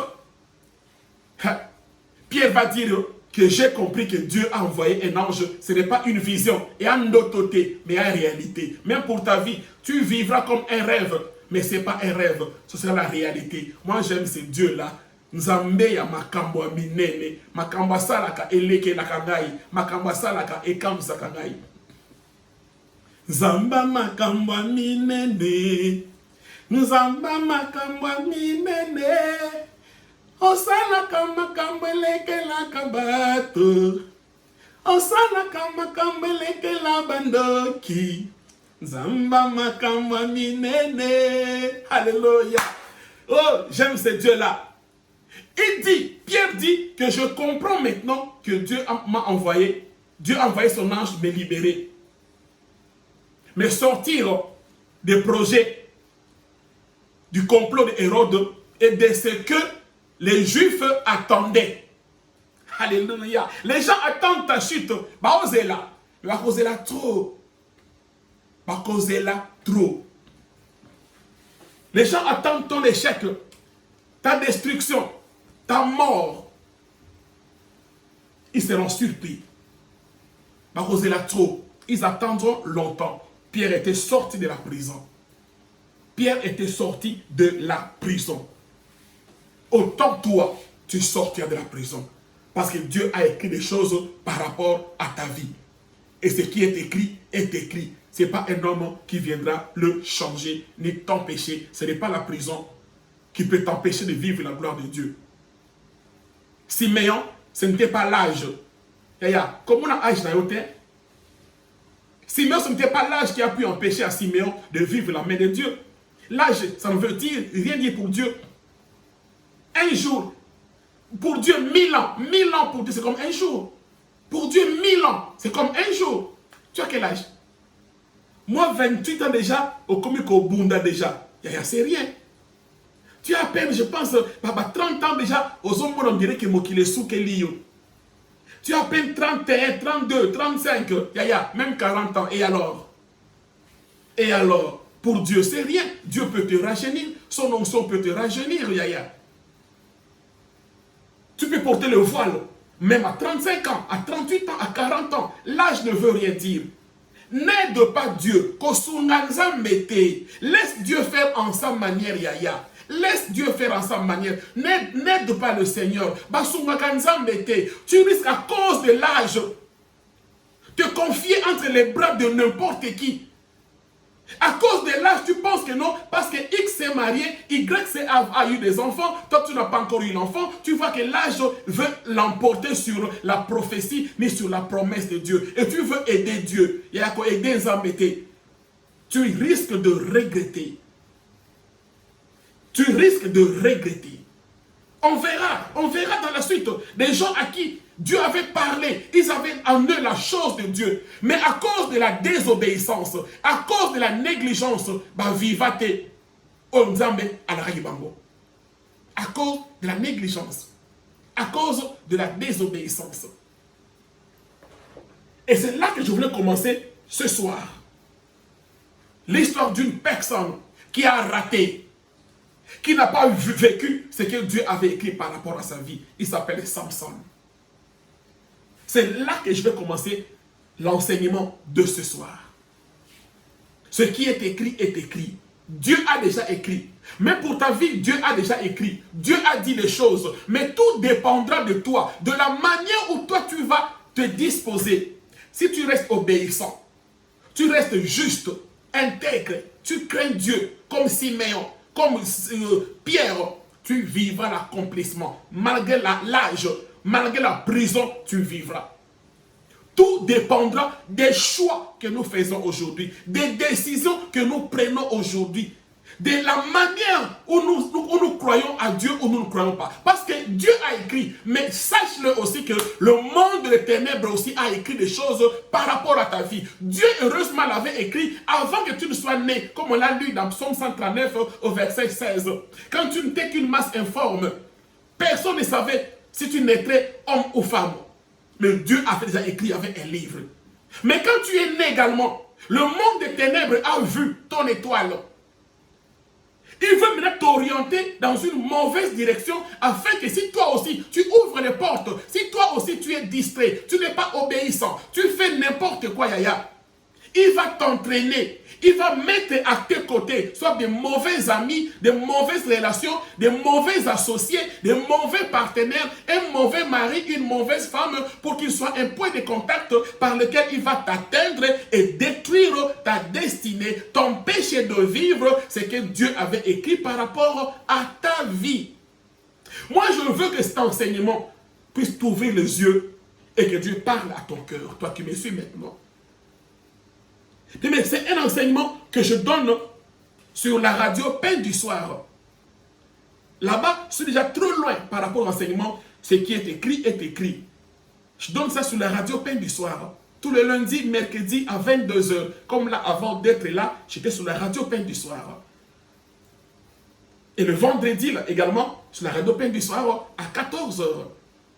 Pierre va dire que j'ai compris que Dieu a envoyé un ange. Ce n'est pas une vision et un autoté, mais une réalité. Même pour ta vie, tu vivras comme un rêve, mais ce n'est pas un rêve, ce sera la réalité. Moi, j'aime ce Dieu-là. Nzambe ya makambo minene, makambo salaka eleke la kangai, makambo salaka ekamsa kangai. Nzamba makambo minene, nzamba makambo minene. Osana kama kambeleke la kabato. Osana kama kambeleke la bandoki. Zamba makamba minene. Alléluia. Oh, j'aime ce Dieu-là. Il dit, Pierre dit que je comprends maintenant que Dieu m'a envoyé. Dieu a envoyé son ange me libérer. Me sortir des projets du complot de Hérode et de ce que les Juifs attendaient. Alléluia. Les gens attendent ta chute. Baozela. Baozela trop. Baozela trop. Les gens attendent ton échec, ta destruction, ta mort. Ils seront surpris. Baozela trop. Ils attendront longtemps. Pierre était sorti de la prison. Pierre était sorti de la prison. Autant toi, tu sortiras de la prison. Parce que Dieu a écrit des choses par rapport à ta vie. Et ce qui est écrit est écrit. Ce n'est pas un homme qui viendra le changer, ni t'empêcher. Ce n'est pas la prison qui peut t'empêcher de vivre la gloire de Dieu. Siméon, ce n'était pas l'âge. Comment on a âge dans le Siméon, ce n'était pas l'âge qui a pu empêcher à Siméon de vivre la main de Dieu. L'âge, ça ne veut dire rien dire pour Dieu. Un jour, Pour Dieu, 1000 ans. 1000 ans pour Dieu, c'est comme un jour. Pour Dieu, 1000 ans, c'est comme un jour. Tu as quel âge? Moi, 28 ans déjà, au Komiko Bunda déjà. C'est rien. Tu as à peine, je pense, 30 ans déjà, aux hommes, on dirait que Mokile Soukelio. Tu as à peine 31, 32, 35, même 40 ans. Et alors? Et alors? Pour Dieu, c'est rien. Dieu peut te rajeunir. Son onction peut te rajeunir, Yaya. Tu peux porter le voile, même à 35 ans, à 38 ans, à 40 ans. L'âge ne veut rien dire. N'aide pas Dieu. Laisse Dieu faire en sa manière, Yaya. Laisse Dieu faire en sa manière. N'aide pas le Seigneur. Tu risques à cause de l'âge te confier entre les bras de n'importe qui. À cause de l'âge, tu penses que non, parce que X s'est marié, Y a eu des enfants, toi tu n'as pas encore eu l'enfant, tu vois que l'âge veut l'emporter sur la prophétie, mais sur la promesse de Dieu. Et tu veux aider Dieu, il y a quoi aider les embêtés. Tu risques de regretter. Tu risques de regretter. On verra dans la suite des gens à qui Dieu avait parlé, ils avaient en eux la chose de Dieu. Mais à cause de la désobéissance, à cause de la négligence, vivate, à cause de la négligence, à cause de la désobéissance. Et c'est là que je voulais commencer ce soir. L'histoire d'une personne qui a raté, qui n'a pas vécu ce que Dieu avait écrit par rapport à sa vie. Il s'appelle Samson. C'est là que je vais commencer l'enseignement de ce soir. Ce qui est écrit est écrit. Dieu a déjà écrit. Mais pour ta vie, Dieu a déjà écrit. Dieu a dit les choses. Mais tout dépendra de toi, de la manière où toi tu vas te disposer. Si tu restes obéissant, tu restes juste, intègre, tu crains Dieu comme Siméon, comme Pierre, tu vivras l'accomplissement. Malgré l'âge, malgré la prison, tu vivras. Tout dépendra des choix que nous faisons aujourd'hui, des décisions que nous prenons aujourd'hui, de la manière où nous croyons à Dieu ou nous ne croyons pas. Parce que Dieu a écrit, mais sache-le aussi que le monde des ténèbres aussi a écrit des choses par rapport à ta vie. Dieu heureusement l'avait écrit avant que tu ne sois né, comme on l'a lu dans Psaume 139 au verset 16. Quand tu n'étais qu'une masse informe, personne ne savait si tu naîtrais homme ou femme. Mais Dieu a déjà écrit avec un livre. Mais quand tu es né également, le monde des ténèbres a vu ton étoile. Il veut maintenant t'orienter dans une mauvaise direction afin que si toi aussi tu ouvres les portes, si toi aussi tu es distrait, tu n'es pas obéissant, tu fais n'importe quoi, Yaya, il va t'entraîner, il va mettre à tes côtés soit des mauvais amis, des mauvaises relations, des mauvais associés, des mauvais partenaires, un mauvais mari, une mauvaise femme, pour qu'il soit un point de contact par lequel il va t'atteindre et détruire ta destinée, t'empêcher de vivre ce que Dieu avait écrit par rapport à ta vie. Moi, je veux que cet enseignement puisse t'ouvrir les yeux et que Dieu parle à ton cœur, toi qui me suis maintenant. Mais c'est un enseignement que je donne sur la radio Pain du soir. Là-bas, je suis déjà trop loin par rapport à l'enseignement. Ce qui est écrit est écrit. Je donne ça sur la radio Pain du soir. Tous les lundis, mercredis à 22 h. Comme là, avant d'être là, j'étais sur la radio Pain du soir. Et le vendredi, là, également, sur la radio Pain du soir, à 14 h.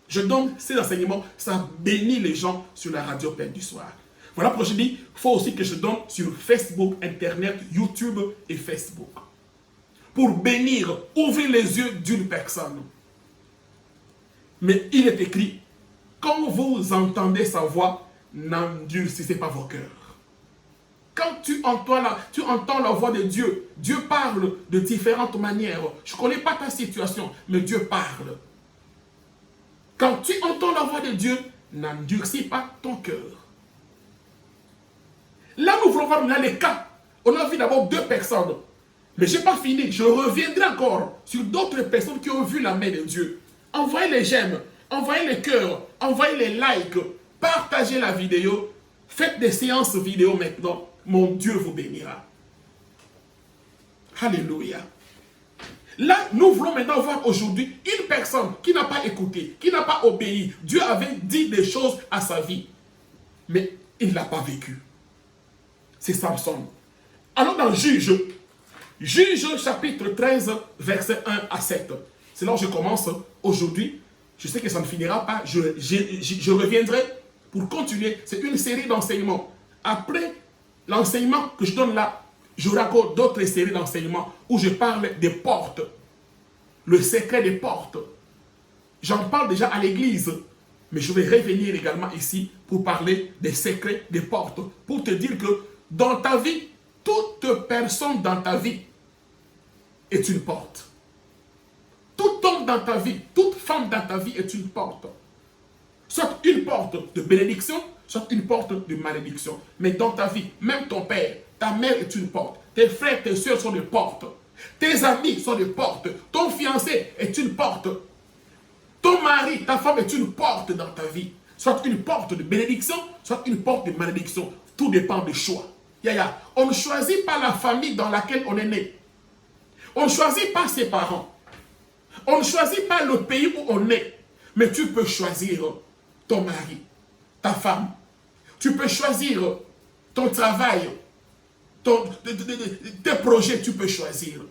Je donne ces enseignements. Ça bénit les gens sur la radio Pain du soir. Voilà pourquoi je dis, il faut aussi que je donne sur Facebook, Internet, YouTube et Facebook. Pour bénir, ouvrir les yeux d'une personne. Mais il est écrit, quand vous entendez sa voix, n'endurcissez pas vos cœurs. Quand tu entends la voix de Dieu, Dieu parle de différentes manières. Je ne connais pas ta situation, mais Dieu parle. Quand tu entends la voix de Dieu, n'endurcis pas ton cœur. Là, nous voulons voir les cas. On a vu d'abord 2 personnes. Mais je n'ai pas fini. Je reviendrai encore sur d'autres personnes qui ont vu la main de Dieu. Envoyez les j'aime, envoyez les cœurs, envoyez les likes, partagez la vidéo. Faites des séances vidéo maintenant. Mon Dieu vous bénira. Alléluia. Là, nous voulons maintenant voir aujourd'hui une personne qui n'a pas écouté, qui n'a pas obéi. Dieu avait dit des choses à sa vie, mais il ne l'a pas vécu. C'est Samson. Alors dans Juge chapitre 13, verset 1 à 7. C'est là où je commence aujourd'hui. Je sais que ça ne finira pas. Je reviendrai pour continuer. C'est une série d'enseignements. Après l'enseignement que je donne là, j'aurai encore d'autres séries d'enseignements où je parle des portes. Le secret des portes. J'en parle déjà à l'église. Mais je vais revenir également ici pour parler des secrets des portes. Pour te dire que dans ta vie, toute personne dans ta vie est une porte. Tout homme dans ta vie, toute femme dans ta vie est une porte. Soit une porte de bénédiction, soit une porte de malédiction. Mais dans ta vie, même ton père, ta mère est une porte. Tes frères, tes soeurs sont des portes. Tes amis sont des portes. Ton fiancé est une porte. Ton mari, ta femme est une porte dans ta vie. Soit une porte de bénédiction, soit une porte de malédiction. Tout dépend du choix. On ne choisit pas la famille dans laquelle on est né. On ne choisit pas ses parents. On ne choisit pas le pays où on est. Mais tu peux choisir ton mari, ta femme. Tu peux choisir ton travail, tes projets, tu peux choisir.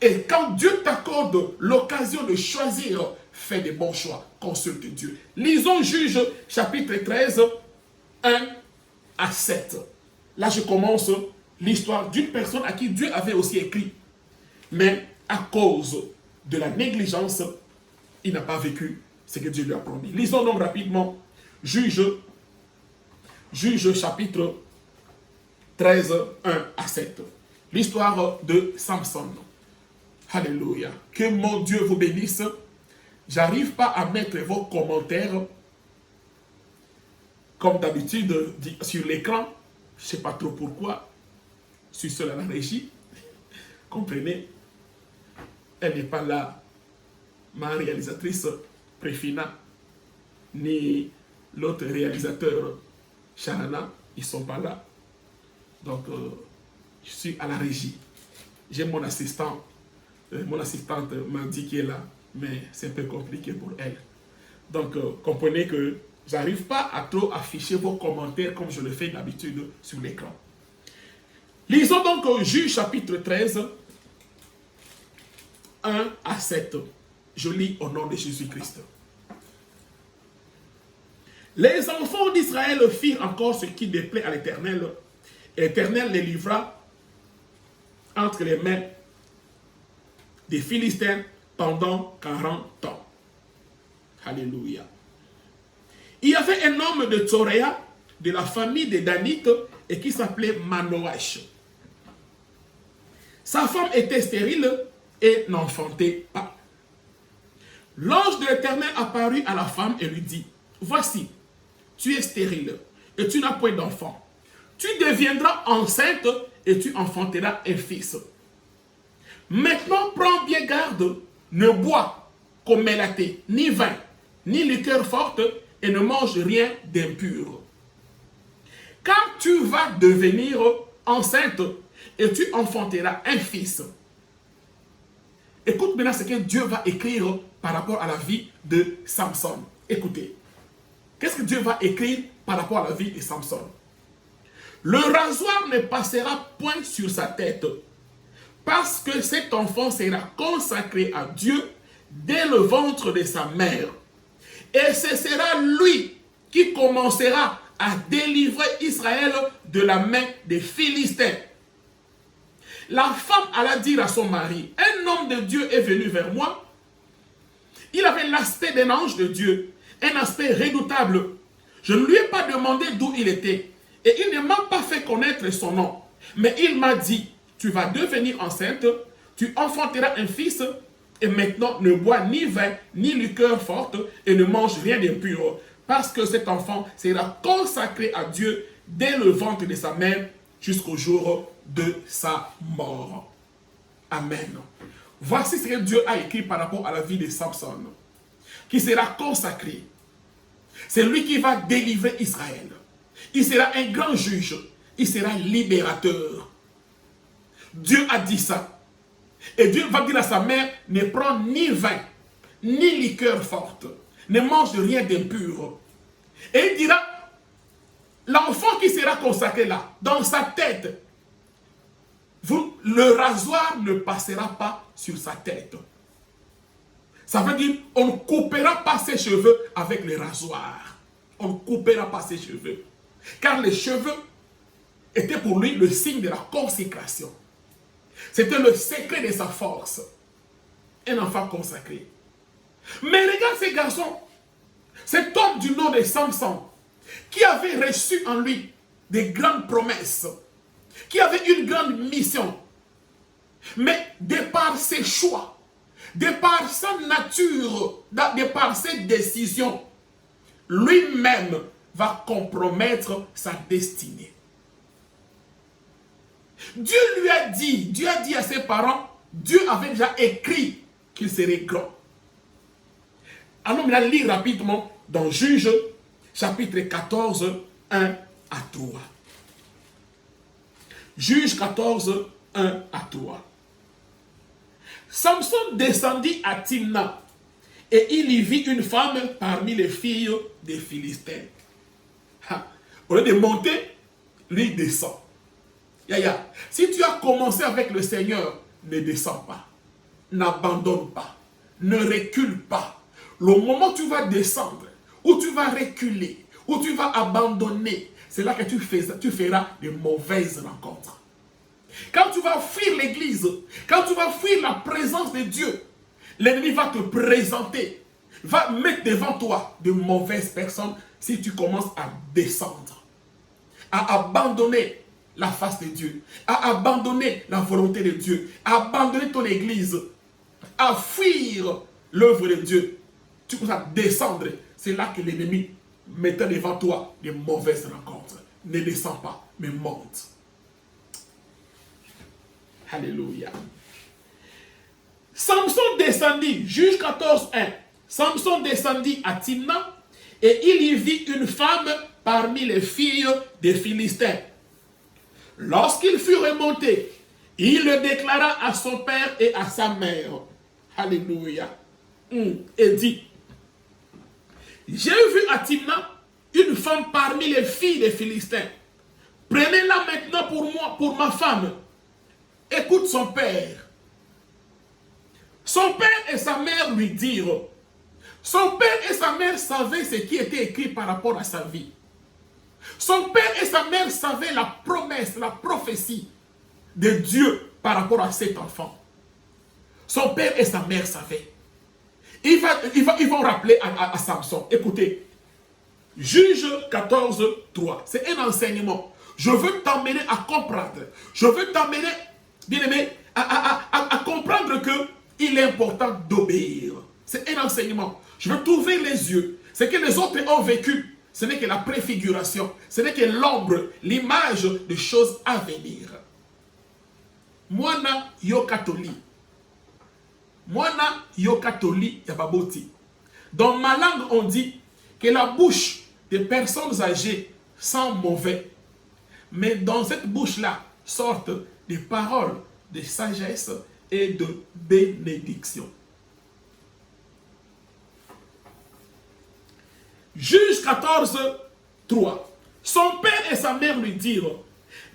Et quand Dieu t'accorde l'occasion de choisir, fais des bons choix. Consulte Dieu. Lisons Juge chapitre 13, 1 à 7. Là, je commence l'histoire d'une personne à qui Dieu avait aussi écrit. Mais à cause de la négligence, il n'a pas vécu ce que Dieu lui a promis. Lisons donc rapidement Juge chapitre 13, 1 à 7. L'histoire de Samson. Alléluia. Que mon Dieu vous bénisse. J'arrive pas à mettre vos commentaires comme d'habitude sur l'écran. Je ne sais pas trop pourquoi. Je suis seul à la régie. Comprenez? Elle n'est pas là. Ma réalisatrice Préfina, ni l'autre réalisateur Sharana, ils ne sont pas là. Donc, je suis à la régie. J'ai mon assistant. Mon assistante m'a dit qu'elle est là, mais c'est un peu compliqué pour elle. Donc, comprenez que je n'arrive pas à trop afficher vos commentaires comme je le fais d'habitude sur l'écran. Lisons donc Juge chapitre 13, 1 à 7. Je lis au nom de Jésus-Christ. Les enfants d'Israël firent encore ce qui déplaît à l'Éternel. Et l'Éternel les livra entre les mains des Philistins pendant 40 ans. Alléluia. Il y avait un homme de Tsoréa, de la famille des Danites, et qui s'appelait Manoach. Sa femme était stérile et n'enfantait pas. L'ange de l'Éternel apparut à la femme et lui dit, « Voici, tu es stérile et tu n'as point d'enfant. Tu deviendras enceinte et tu enfanteras un fils. Maintenant, prends bien garde, ne bois comme mélaté, ni vin, ni liqueur forte, et ne mange rien d'impur. Quand tu vas devenir enceinte, et tu enfanteras un fils. » Écoute maintenant ce que Dieu va écrire par rapport à la vie de Samson. Écoutez. Qu'est-ce que Dieu va écrire par rapport à la vie de Samson? Le rasoir ne passera point sur sa tête, parce que cet enfant sera consacré à Dieu dès le ventre de sa mère. Et ce sera lui qui commencera à délivrer Israël de la main des Philistins. La femme alla dire à son mari, « Un homme de Dieu est venu vers moi. Il avait l'aspect d'un ange de Dieu, un aspect redoutable. Je ne lui ai pas demandé d'où il était, et il ne m'a pas fait connaître son nom. Mais il m'a dit, tu vas devenir enceinte, tu enfanteras un fils, et maintenant ne bois ni vin, ni liqueur forte, et ne mange rien d'impur, parce que cet enfant sera consacré à Dieu dès le ventre de sa mère jusqu'au jour de sa mort. » Amen. Voici ce que Dieu a écrit par rapport à la vie de Samson, qui sera consacré. C'est lui qui va délivrer Israël. Il sera un grand juge. Il sera libérateur. Dieu a dit ça. Et Dieu va dire à sa mère, ne prends ni vin, ni liqueur forte, ne mange rien d'impur. Et il dira, l'enfant qui sera consacré là, dans sa tête, le rasoir ne passera pas sur sa tête. Ça veut dire, on ne coupera pas ses cheveux avec le rasoir. On ne coupera pas ses cheveux. Car les cheveux étaient pour lui le signe de la consécration. C'était le secret de sa force. Un enfant consacré. Mais regarde ces garçons. Cet homme du nom de Samson, qui avait reçu en lui des grandes promesses, qui avait une grande mission, mais de par ses choix, de par sa nature, de par ses décisions, lui-même va compromettre sa destinée. Dieu lui a dit à ses parents, Dieu avait déjà écrit qu'il serait grand. Allons maintenant lire rapidement dans Juges, chapitre 14, 1 à 3. Juges 14, 1 à 3. Samson descendit à Timna, et il y vit une femme parmi les filles des Philistins. Au lieu de monter, lui descend. Yaya, si tu as commencé avec le Seigneur, ne descends pas, n'abandonne pas, ne recule pas. Le moment où tu vas descendre, où tu vas reculer, où tu vas abandonner, c'est là que tu feras de mauvaises rencontres. Quand tu vas fuir l'église, quand tu vas fuir la présence de Dieu, l'ennemi va te présenter, va mettre devant toi de mauvaises personnes si tu commences à descendre, à abandonner la face de Dieu, à abandonner la volonté de Dieu, à abandonner ton église, à fuir l'œuvre de Dieu. Tu commences à descendre, c'est là que l'ennemi mettra devant toi de mauvaises rencontres. Ne descends pas, mais monte. Alléluia. Samson descendit, Juge 14, 1. Samson descendit à Timna et il y vit une femme parmi les filles des Philistins. Lorsqu'il fut remonté, il le déclara à son père et à sa mère. Alléluia. Et dit, j'ai vu à Timna une femme parmi les filles des Philistins. Prenez-la maintenant pour moi, pour ma femme. Écoute son père. Son père et sa mère lui dirent. Son père et sa mère savaient ce qui était écrit par rapport à sa vie. Son père et sa mère savaient la promesse, la prophétie de Dieu par rapport à cet enfant. Son père et sa mère savaient. Ils vont rappeler à Samson. Écoutez, Juge 14, 3. C'est un enseignement. Je veux t'emmener à comprendre. Je veux t'emmener, bien-aimé, à comprendre qu'il est important d'obéir. C'est un enseignement. Je veux t'ouvrir les yeux. Ce que les autres ont vécu, ce n'est que la préfiguration. Ce n'est que l'ombre, l'image des choses à venir. Mwana yokatoli. Mwana yokatoli yababoti. Dans ma langue, on dit que la bouche des personnes âgées sent mauvais. Mais dans cette bouche-là sortent des paroles de sagesse et de bénédiction. Juge 14, 3. Son père et sa mère lui dirent,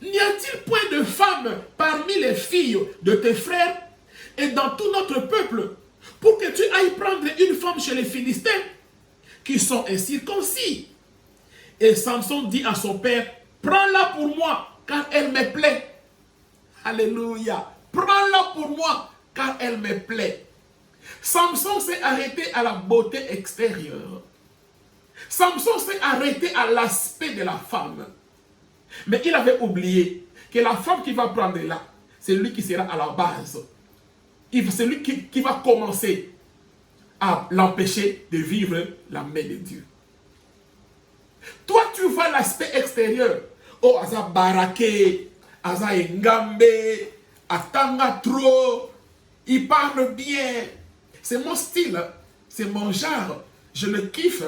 n'y a-t-il point de femme parmi les filles de tes frères et dans tout notre peuple pour que tu ailles prendre une femme chez les Philistins qui sont incirconcis? Et Samson dit à son père, prends-la pour moi car elle me plaît. Alléluia. Prends-la pour moi car elle me plaît. Samson s'est arrêté à la beauté extérieure. Samson s'est arrêté à l'aspect de la femme. Mais il avait oublié que la femme qui va prendre là, c'est lui qui sera à la base. C'est lui qui va commencer à l'empêcher de vivre la main de Dieu. Toi, tu vois l'aspect extérieur. Oh, aza barake, aza engambe, atanga trop, il parle bien. C'est mon style, c'est mon genre. Je le kiffe.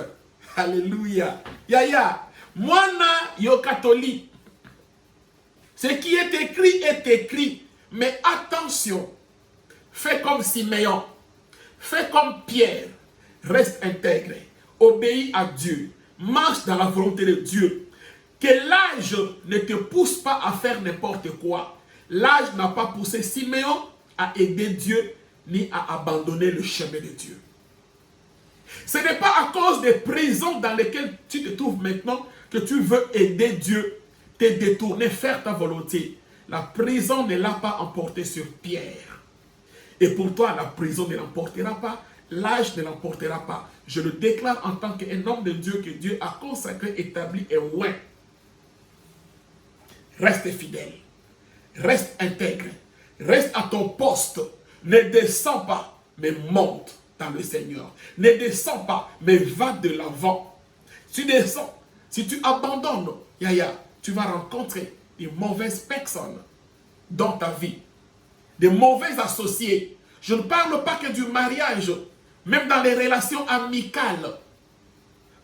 Alléluia. Yaya, mwana yokatoli. Ce qui est écrit est écrit. Mais attention, fais comme Siméon, fais comme Pierre, reste intègre, obéis à Dieu, marche dans la volonté de Dieu. Que l'âge ne te pousse pas à faire n'importe quoi. L'âge n'a pas poussé Siméon à aider Dieu ni à abandonner le chemin de Dieu. Ce n'est pas à cause des prisons dans lesquelles tu te trouves maintenant que tu veux aider Dieu, te détourner, faire ta volonté. La prison ne l'a pas emporté sur Pierre. Et pour toi, la prison ne l'emportera pas, l'âge ne l'emportera pas. Je le déclare en tant qu'un homme de Dieu que Dieu a consacré, établi et oint. Reste fidèle, reste intègre, reste à ton poste. Ne descends pas, mais monte dans le Seigneur. Ne descends pas, mais va de l'avant. Tu descends, si tu abandonnes, tu vas rencontrer des mauvaises personnes dans ta vie, des mauvais associés. Je ne parle pas que du mariage, même dans les relations amicales.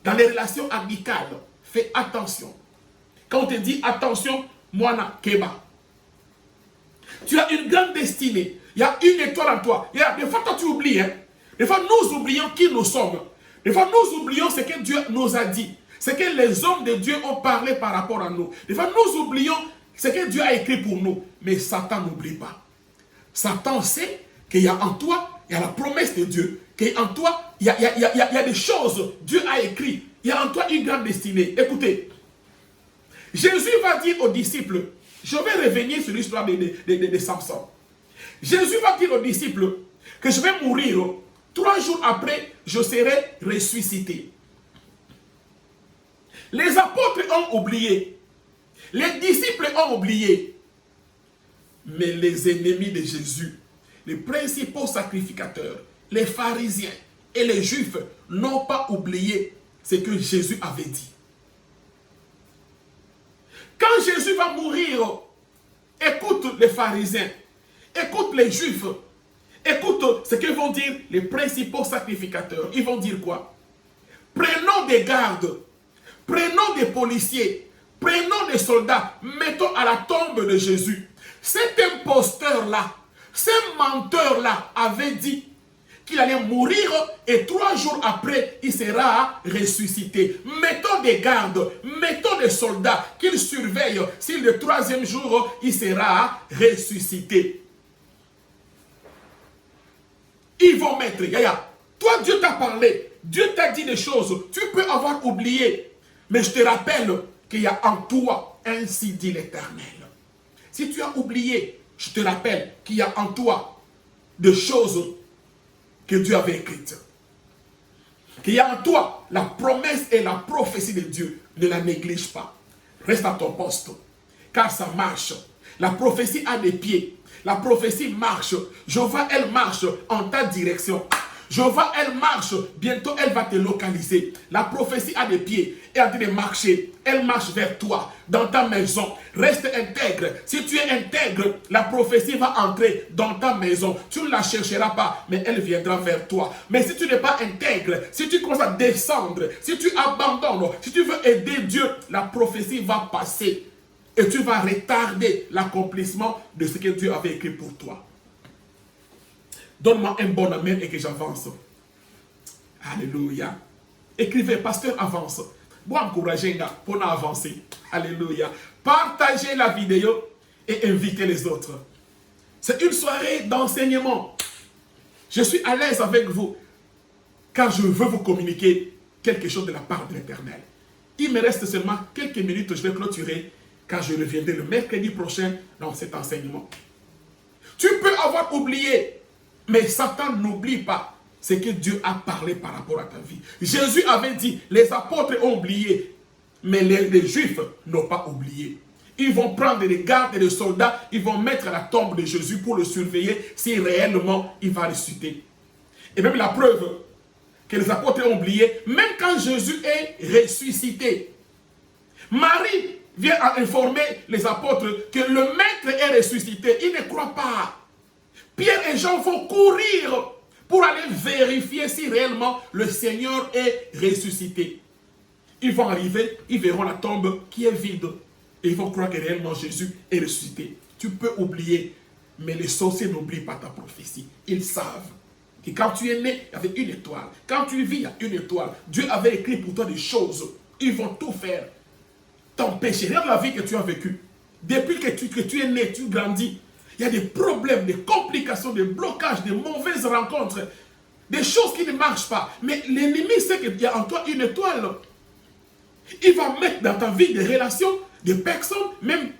Dans les relations amicales, fais attention. Quand on te dit attention, Moana Keba, tu as une grande destinée. Il y a une étoile en toi. Des fois, toi, tu oublies. Hein? Des fois, nous oublions qui nous sommes. Des fois, nous oublions ce que Dieu nous a dit. Ce que les hommes de Dieu ont parlé par rapport à nous. Des fois, nous oublions ce que Dieu a écrit pour nous. Mais Satan n'oublie pas. Satan sait qu'il y a en toi, il y a la promesse de Dieu. Qu'en toi, il y a des choses. Dieu a écrit. Il y a en toi une grande destinée. Écoutez. Jésus va dire aux disciples, je vais revenir sur l'histoire de Samson. Jésus va dire aux disciples que je vais mourir. 3 jours après, je serai ressuscité. Les apôtres ont oublié. Les disciples ont oublié. Mais les ennemis de Jésus, les principaux sacrificateurs, les pharisiens et les juifs n'ont pas oublié ce que Jésus avait dit. Quand Jésus va mourir, écoute les pharisiens, écoute les juifs, écoute ce que vont dire les principaux sacrificateurs. Ils vont dire quoi? Prenons des gardes, prenons des policiers, prenons des soldats, mettons à la tombe de Jésus. Cet imposteur-là, ce menteur-là avait dit qu'il allait mourir et 3 jours après, il sera ressuscité. Mettons des gardes, mettons des soldats qu'ils surveillent. Si le 3e jour, il sera ressuscité. Ils vont mettre, toi Dieu t'a parlé, Dieu t'a dit des choses, tu peux avoir oublié. Mais je te rappelle qu'il y a en toi, ainsi dit l'Éternel. Si tu as oublié, je te rappelle qu'il y a en toi des choses que Dieu avait écrite. Qu'il y a en toi la promesse et la prophétie de Dieu. Ne la néglige pas. Reste à ton poste. Car ça marche. La prophétie a des pieds. La prophétie marche. Je vois, elle marche en ta direction. Je vois, elle marche. Bientôt, elle va te localiser. La prophétie a des pieds. Elle a de marcher. Elle marche vers toi, dans ta maison. Reste intègre. Si tu es intègre, la prophétie va entrer dans ta maison. Tu ne la chercheras pas, mais elle viendra vers toi. Mais si tu n'es pas intègre, si tu commences à descendre, si tu abandonnes, si tu veux aider Dieu, la prophétie va passer. Et tu vas retarder l'accomplissement de ce que Dieu avait écrit pour toi. Donne-moi un bon amen et que j'avance. Alléluia. Écrivez, pasteur, avance. Bon, encouragez pour avancer. Alléluia. Partagez la vidéo et invitez les autres. C'est une soirée d'enseignement. Je suis à l'aise avec vous car je veux vous communiquer quelque chose de la part de l'Éternel. Il me reste seulement quelques minutes, je vais clôturer car je reviendrai le mercredi prochain dans cet enseignement. Tu peux avoir oublié. Mais Satan n'oublie pas ce que Dieu a parlé par rapport à ta vie. Jésus avait dit, les apôtres ont oublié, mais les Juifs n'ont pas oublié. Ils vont prendre des gardes et des soldats, ils vont mettre à la tombe de Jésus pour le surveiller si réellement il va ressusciter. Et même la preuve que les apôtres ont oublié, même quand Jésus est ressuscité, Marie vient informer les apôtres que le maître est ressuscité. Ils ne croient pas. Pierre et Jean vont courir pour aller vérifier si réellement le Seigneur est ressuscité. Ils vont arriver, ils verront la tombe qui est vide. Et ils vont croire que réellement Jésus est ressuscité. Tu peux oublier. Mais les sorciers n'oublient pas ta prophétie. Ils savent que quand tu es né, il y avait une étoile. Quand tu vis, il y a une étoile. Dieu avait écrit pour toi des choses. Ils vont tout faire. T'empêcher. Regarde la vie que tu as vécue. Depuis que tu es né, tu grandis. Il y a des problèmes, des complications, des blocages, des mauvaises rencontres. Des choses qui ne marchent pas. Mais l'ennemi sait qu'il y a en toi une étoile. Il va mettre dans ta vie des relations, des personnes, même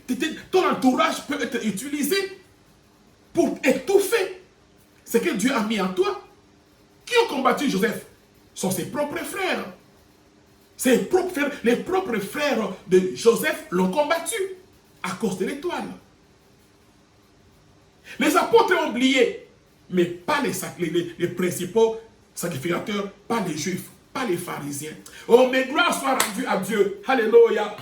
ton entourage peut être utilisé pour étouffer ce que Dieu a mis en toi. Qui ont combattu Joseph? Sont ses propres frères. Ses propres frères, les propres frères de Joseph l'ont combattu à cause de l'étoile. Les apôtres ont oublié, mais pas les principaux sacrificateurs, pas les juifs, pas les pharisiens. Oh, mais gloire soit rendue à Dieu. Alléluia.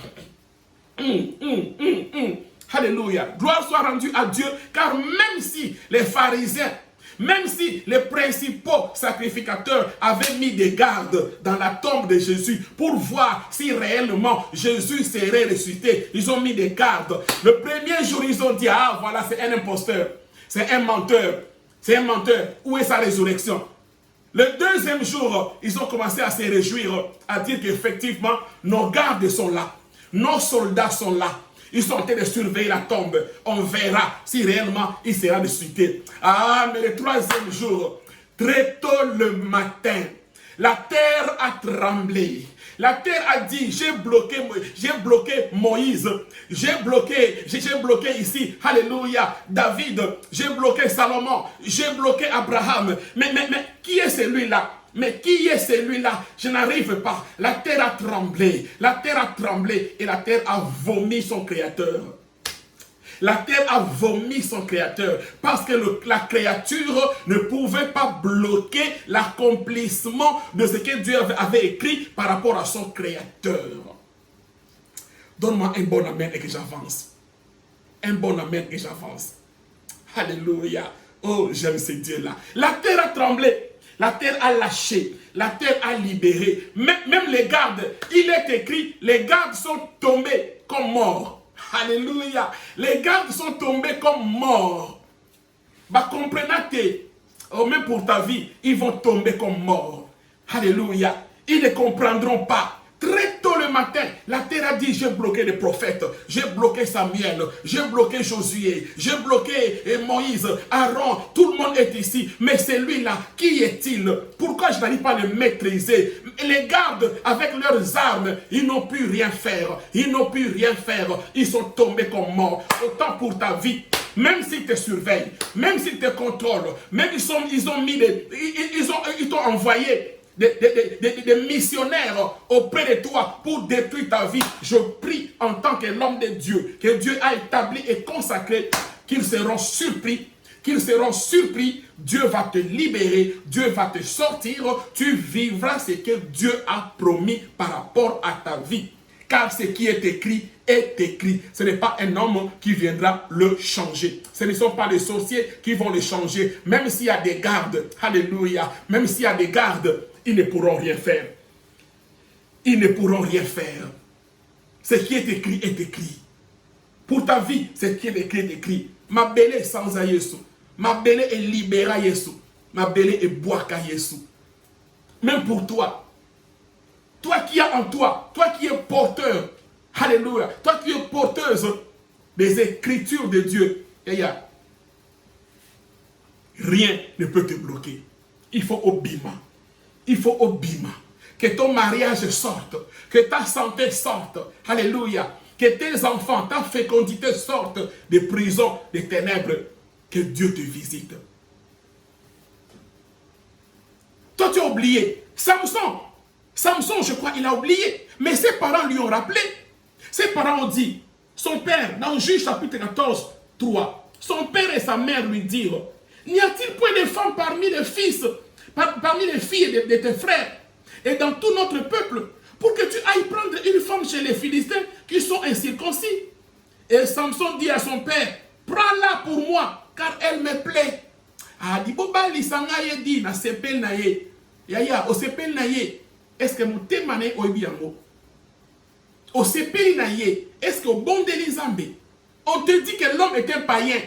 Alléluia. Gloire soit rendue à Dieu, car même si les pharisiens, même si les principaux sacrificateurs avaient mis des gardes dans la tombe de Jésus pour voir si réellement Jésus serait ressuscité, ils ont mis des gardes. Le premier jour, ils ont dit, ah voilà, c'est un imposteur, c'est un menteur, c'est un menteur. Où est sa résurrection? Le deuxième jour, ils ont commencé à se réjouir, à dire qu'effectivement, nos gardes sont là, nos soldats sont là. Ils sont en train de surveiller la tombe. On verra si réellement il sera ressuscité. Ah, mais le troisième jour, très tôt le matin, la terre a tremblé. La terre a dit, j'ai bloqué Moïse, j'ai bloqué ici, alléluia, David, j'ai bloqué Salomon, j'ai bloqué Abraham. Mais qui est celui-là? Mais qui est celui-là? Je n'arrive pas. La terre a tremblé. La terre a tremblé et la terre a vomi son créateur. La terre a vomi son créateur parce que la créature ne pouvait pas bloquer l'accomplissement de ce que Dieu avait écrit par rapport à son créateur. Donne-moi un bon amen et que j'avance. Un bon amen et j'avance. Alléluia. Oh, j'aime ce Dieu-là. La terre a tremblé. La terre a lâché, la terre a libéré. Même les gardes, il est écrit, les gardes sont tombés comme morts. Alléluia. Les gardes sont tombés comme morts. Bah, comprenez que, même pour ta vie, ils vont tomber comme morts. Alléluia. Ils ne comprendront pas. Très tôt le matin, la terre a dit, j'ai bloqué les prophètes, j'ai bloqué Samuel, j'ai bloqué Josué, j'ai bloqué Moïse, Aaron, tout le monde est ici. Mais celui-là, qui est-il? Pourquoi je n'arrive pas à le maîtriser? Les gardes, avec leurs armes, ils n'ont pu rien faire. Ils n'ont pu rien faire. Ils sont tombés comme morts. Autant pour ta vie. Même s'ils te surveillent, même s'ils te contrôlent, même ils t'ont envoyé des missionnaires auprès de toi pour détruire ta vie. Je prie en tant que l'homme de Dieu, que Dieu a établi et consacré, qu'ils seront surpris. Dieu va te libérer, Dieu va te sortir, tu vivras ce que Dieu a promis par rapport à ta vie. Car ce qui est écrit est écrit. Ce n'est pas un homme qui viendra le changer. Ce ne sont pas les sorciers qui vont le changer. Même s'il y a des gardes, alléluia, même s'il y a des gardes, ils ne pourront rien faire. Ils ne pourront rien faire. Ce qui est écrit est écrit. Pour ta vie, ce qui est écrit est écrit. Ma belle est sans à Yesu. Ma belle est libérée à Yesu. Ma belle est boire à Yesu. Même pour toi. Toi qui as en toi, toi qui es porteur, alléluia, toi qui es porteuse des écritures de Dieu, rien ne peut te bloquer. Il faut obima. Il faut obima. Que ton mariage sorte, que ta santé sorte, alléluia, que tes enfants, ta fécondité sorte des prisons, des ténèbres, que Dieu te visite. Toi tu as oublié, Samson, je crois, il a oublié. Mais ses parents lui ont rappelé. Ses parents ont dit, son père, dans Juge chapitre 14, 3, son père et sa mère lui dirent, n'y a-t-il point de femmes parmi les fils, parmi les filles de tes frères, et dans tout notre peuple, pour que tu ailles prendre une femme chez les Philistins qui sont incirconcis? Et Samson dit à son père, prends-la pour moi, car elle me plaît. Ah, dit, boba lisangaye di na sepel na ye. Yaya, o sepel na ye. Est-ce que mon témané oibiango? Au sepeli na ye, est-ce que au bon de l'Izambé, on te dit que l'homme est un païen.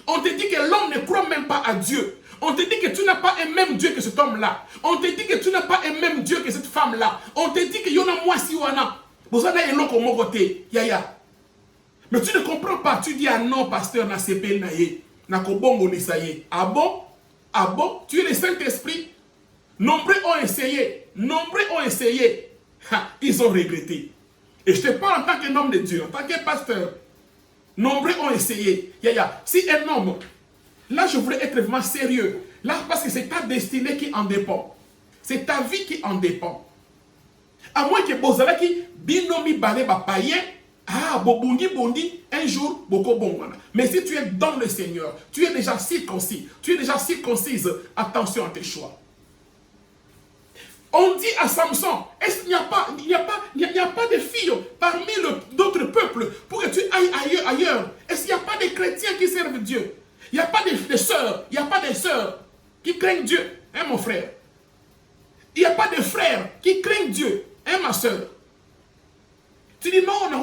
On te dit que l'homme ne croit même pas à Dieu. On te dit que tu n'as pas un même Dieu que cet homme-là. On te dit que tu n'as pas un même Dieu que cette femme-là. On te dit que y'en a moi si wana. Vous en avez un autre mon côté. Yaya. Mais tu ne comprends pas. Tu dis, ah non, pasteur, na sepe na ye. Na kobongo ni sa ye. Ah bon? Ah bon? Tu es le Saint-Esprit? Nombreux ont essayé. Nombreux ont essayé. Ha, ils ont regretté. Et je te parle en tant qu'un homme de Dieu, en tant que pasteur. Nombreux ont essayé. Yaya. Si un homme, là je voudrais être vraiment sérieux. Là, parce que c'est ta destinée qui en dépend. C'est ta vie qui en dépend. À moins que Bozala qui binomi balé ba païen. Ah, bobundi bondi, un jour, boko bongwana. Mais si tu es dans le Seigneur, tu es déjà circoncis, tu es déjà circoncise, attention à tes choix. On dit à Samson, est-ce qu'il n'y a pas de filles parmi d'autres peuples pour que tu ailles ailleurs? Est-ce qu'il n'y a pas de chrétiens qui servent Dieu? Il n'y a pas de sœurs, il n'y a pas de sœurs qui craignent Dieu, hein mon frère? Il n'y a pas de frères qui craignent Dieu, hein ma sœur? Tu dis non, on a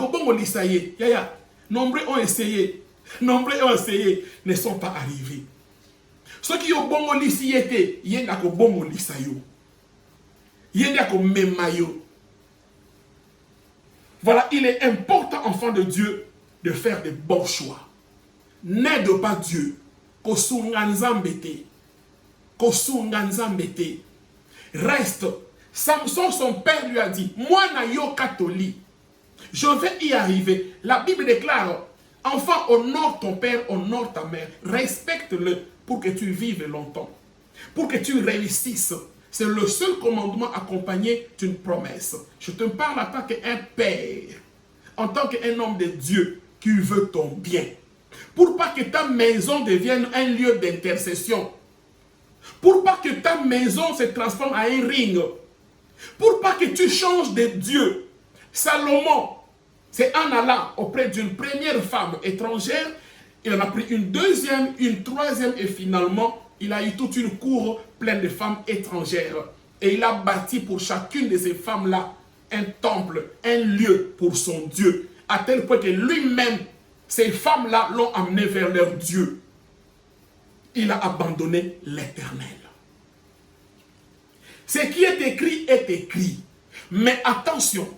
bongo lisaye. Yaya, nombreux ont essayé, ne sont pas arrivés. Ceux qui ont bongo lisaye, ils n'ont pas bongo lisayo. Ils n'ont pas memayo. Voilà, il est important, enfant de Dieu, de faire de bons choix. N'aide pas Dieu. Kosunganzambete. Reste. Samson, son père, lui a dit, moi, nayo catholique, je vais y arriver. La Bible déclare, enfant, honore ton père, honore ta mère, respecte-le pour que tu vives longtemps, pour que tu réussisses. C'est le seul commandement accompagné d'une promesse. Je te parle en tant qu'un père, en tant qu'un homme de Dieu qui veut ton bien. Pour pas que ta maison devienne un lieu d'intercession. Pour pas que ta maison se transforme en un ring. Pour pas que tu changes de Dieu. Salomon, c'est en allant auprès d'une première femme étrangère, il en a pris une deuxième, une troisième et finalement, il a eu toute une cour pleine de femmes étrangères. Et il a bâti pour chacune de ces femmes-là un temple, un lieu pour son Dieu. À tel point que lui-même, ces femmes-là l'ont amené vers leur Dieu. Il a abandonné l'Éternel. Ce qui est écrit est écrit. Mais attention,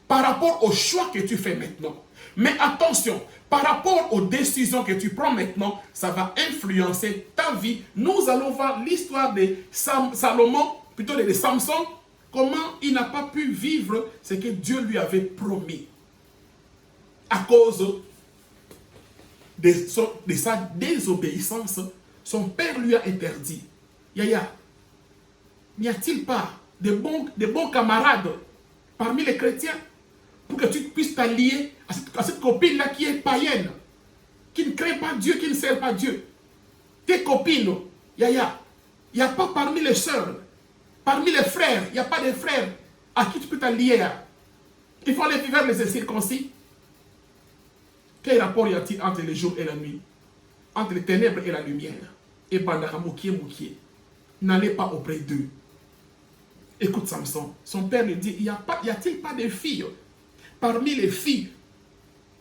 par rapport au choix que tu fais maintenant, mais attention, par rapport aux décisions que tu prends maintenant, ça va influencer ta vie. Nous allons voir l'histoire de Salomon, plutôt de Samson, comment il n'a pas pu vivre ce que Dieu lui avait promis. À cause de sa désobéissance, son père lui a interdit. Yaya, n'y a-t-il pas de bons camarades parmi les chrétiens pour que tu puisses t'allier à cette copine-là qui est païenne, qui ne craint pas Dieu, qui ne sert pas Dieu? Tes copines, Yaya, il n'y a pas parmi les sœurs, parmi les frères, il n'y a pas de frères à qui tu peux t'allier. Il faut aller vivre les incirconcis. Quel rapport y a-t-il entre le jour et la nuit? Entre les ténèbres et la lumière? Et Bandara Moukié, n'allez pas auprès d'eux. Écoute Samson, son père lui dit, y a-t-il pas de filles parmi les filles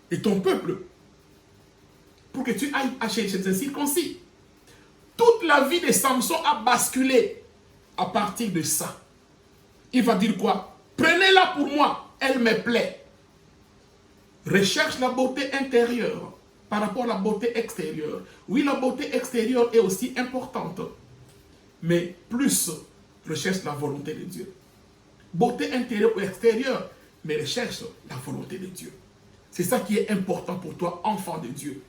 de ton peuple pour que tu ailles chez les incirconcis? Toute la vie de Samson a basculé à partir de ça. Il va dire quoi? Prenez-la pour moi, elle me plaît. Recherche la beauté intérieure par rapport à la beauté extérieure. Oui, la beauté extérieure est aussi importante, mais plus recherche la volonté de Dieu. Beauté intérieure ou extérieure, mais recherche la volonté de Dieu. C'est ça qui est important pour toi, enfant de Dieu.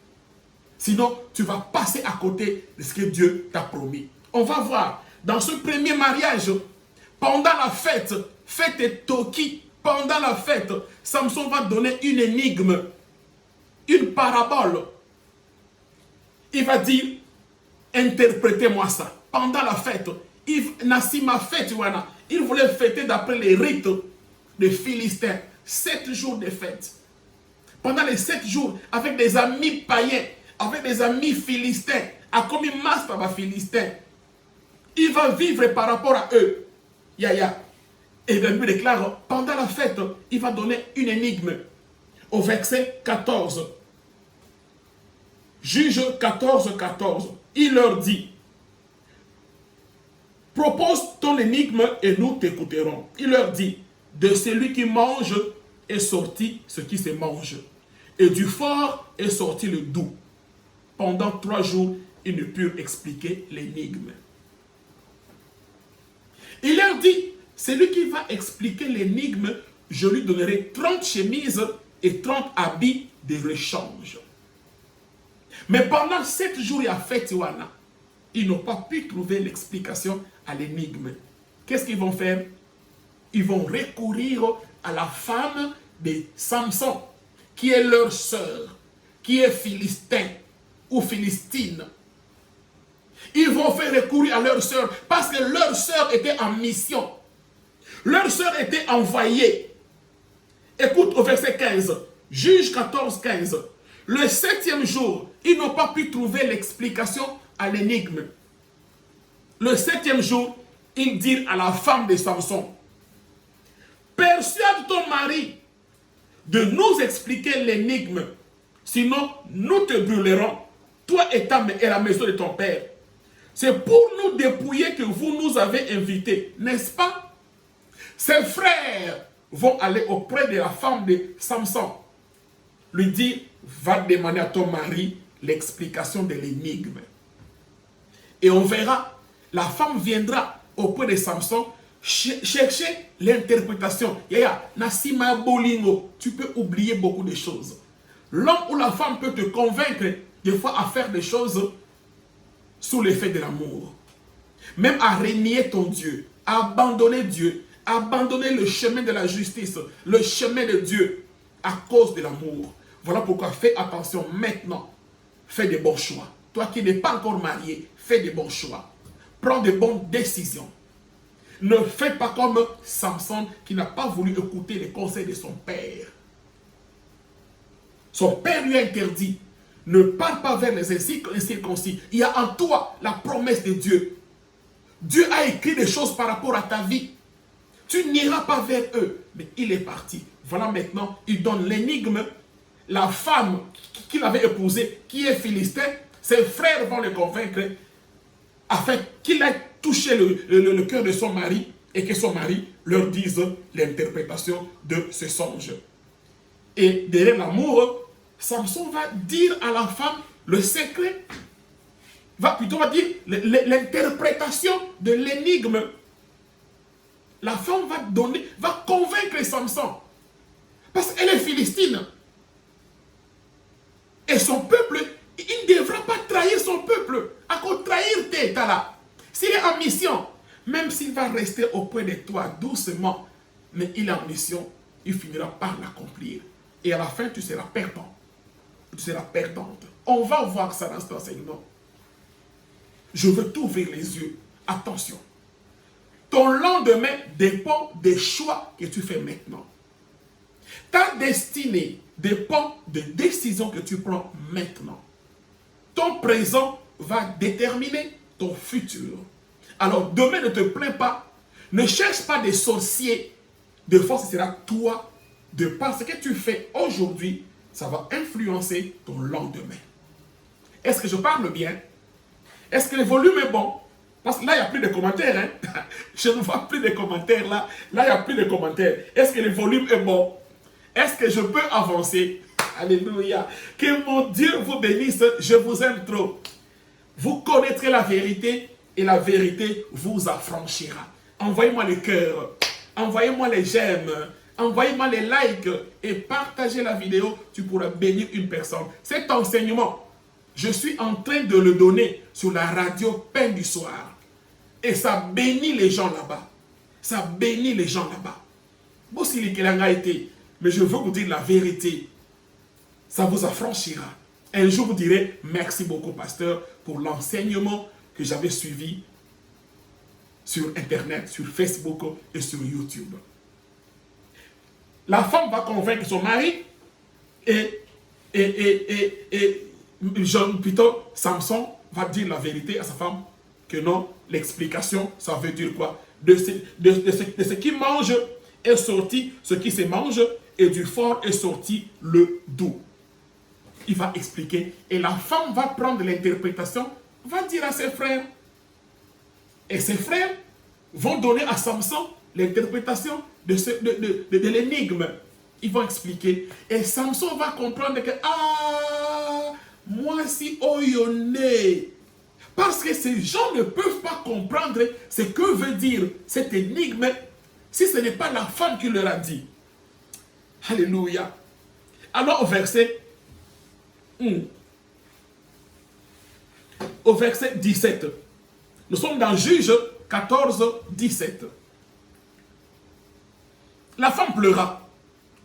Sinon, tu vas passer à côté de ce que Dieu t'a promis. On va voir, dans ce premier mariage, pendant la fête est Toki, pendant la fête, Samson va donner une énigme, une parabole. Il va dire, interprétez-moi ça. Pendant la fête, Nassima fête, il voulait fêter d'après les rites des Philistins. 7 jours de fête. Pendant les 7 jours, avec des amis païens, avec des amis philistins, à comme il master va philistin, il va vivre par rapport à eux. Yaya. Et bien, lui déclare, pendant la fête, il va donner une énigme. Au verset 14. Juge 14, 14. Il leur dit, propose ton énigme et nous t'écouterons. Il leur dit, de celui qui mange est sorti ce qui se mange, et du fort est sorti le doux. Pendant 3 jours, ils ne purent expliquer l'énigme. Il leur dit, celui qui va expliquer l'énigme, je lui donnerai 30 chemises et 30 habits de rechange. Mais pendant 7 jours, il y a fait Iwana. Ils n'ont pas pu trouver l'explication à l'énigme. Qu'est-ce qu'ils vont faire? Ils vont recourir à la femme de Samson, qui est leur sœur, qui est philistin ou philistine. Ils vont faire recourir à leur sœur parce que leur sœur était en mission. Leur sœur était envoyée. Écoute au verset 15, Juge 14, 15. Le 7e jour, ils n'ont pas pu trouver l'explication à l'énigme. Le 7e jour, ils disent à la femme de Samson, persuade ton mari de nous expliquer l'énigme, sinon nous te brûlerons, toi et la maison de ton père. C'est pour nous dépouiller que vous nous avez invités, n'est-ce pas? Ses frères vont aller auprès de la femme de Samson, lui dire, va demander à ton mari l'explication de l'énigme. Et on verra, la femme viendra auprès de Samson chercher l'interprétation. Yaya, Nassima Bolingo, tu peux oublier beaucoup de choses. L'homme ou la femme peut te convaincre des fois à faire des choses sous l'effet de l'amour. Même à renier ton Dieu, à abandonner Dieu, à abandonner le chemin de la justice, le chemin de Dieu, à cause de l'amour. Voilà pourquoi fais attention maintenant. Fais des bons choix. Toi qui n'es pas encore marié, fais des bons choix. Prends de bonnes décisions. Ne fais pas comme Samson qui n'a pas voulu écouter les conseils de son père. Son père lui a interdit, ne parle pas vers les incirconcis. Il y a en toi la promesse de Dieu. Dieu a écrit des choses par rapport à ta vie. Tu n'iras pas vers eux. Mais il est parti. Voilà maintenant, il donne l'énigme. La femme qu'il avait épousée, qui est philistin, ses frères vont le convaincre afin qu'il ait touché le cœur de son mari et que son mari leur dise l'interprétation de ce songe. Et derrière l'amour, Samson va dire à la femme le secret, va dire l'interprétation de l'énigme. La femme va convaincre Samson. Parce qu'elle est philistine. Et son peuple, il ne devra pas trahir son peuple. À cause de trahir tes états là. S'il est en mission, même s'il va rester auprès de toi doucement, mais il est en mission, il finira par l'accomplir. Et à la fin, tu seras perdant. Tu seras perdante. On va voir ça dans cet enseignement. Je veux t'ouvrir les yeux. Attention. Ton lendemain dépend des choix que tu fais maintenant. Ta destinée dépend des décisions que tu prends maintenant. Ton présent va déterminer ton futur. Alors demain, ne te plains pas. Ne cherche pas des sorciers. De force, ce sera toi. De par ce que tu fais aujourd'hui, ça va influencer ton lendemain. Est-ce que je parle bien? Est-ce que le volume est bon? Parce que là, il n'y a plus de commentaires. Hein? Je ne vois plus de commentaires là. Là, il n'y a plus de commentaires. Est-ce que le volume est bon? Est-ce que je peux avancer? Alléluia. Que mon Dieu vous bénisse. Je vous aime trop. Vous connaîtrez la vérité et la vérité vous affranchira. Envoyez-moi les cœurs. Envoyez-moi les j'aime. Envoyez-moi les likes et partagez la vidéo. Tu pourras bénir une personne. Cet enseignement, je suis en train de le donner sur la radio Pain du Soir. Et ça bénit les gens là-bas. Ça bénit les gens là-bas. Mais je veux vous dire la vérité. Ça vous affranchira. Un jour, vous direz, merci beaucoup, pasteur, pour l'enseignement que j'avais suivi sur Internet, sur Facebook et sur YouTube. La femme va convaincre son mari et plutôt Samson va dire la vérité à sa femme que non, l'explication, ça veut dire quoi? De ce qui mange est sorti ce qui se mange et du fort est sorti le doux. il va expliquer. Et la femme va prendre l'interprétation, va dire à ses frères. Et ses frères vont donner à Samson l'interprétation de l'énigme. Ils vont expliquer. Et Samson va comprendre que, ah, moi si oyone. Parce que ces gens ne peuvent pas comprendre ce que veut dire cette énigme si ce n'est pas la femme qui leur a dit. Alléluia. Alors au verset 17, nous sommes dans Juge 14, 17. La femme pleura.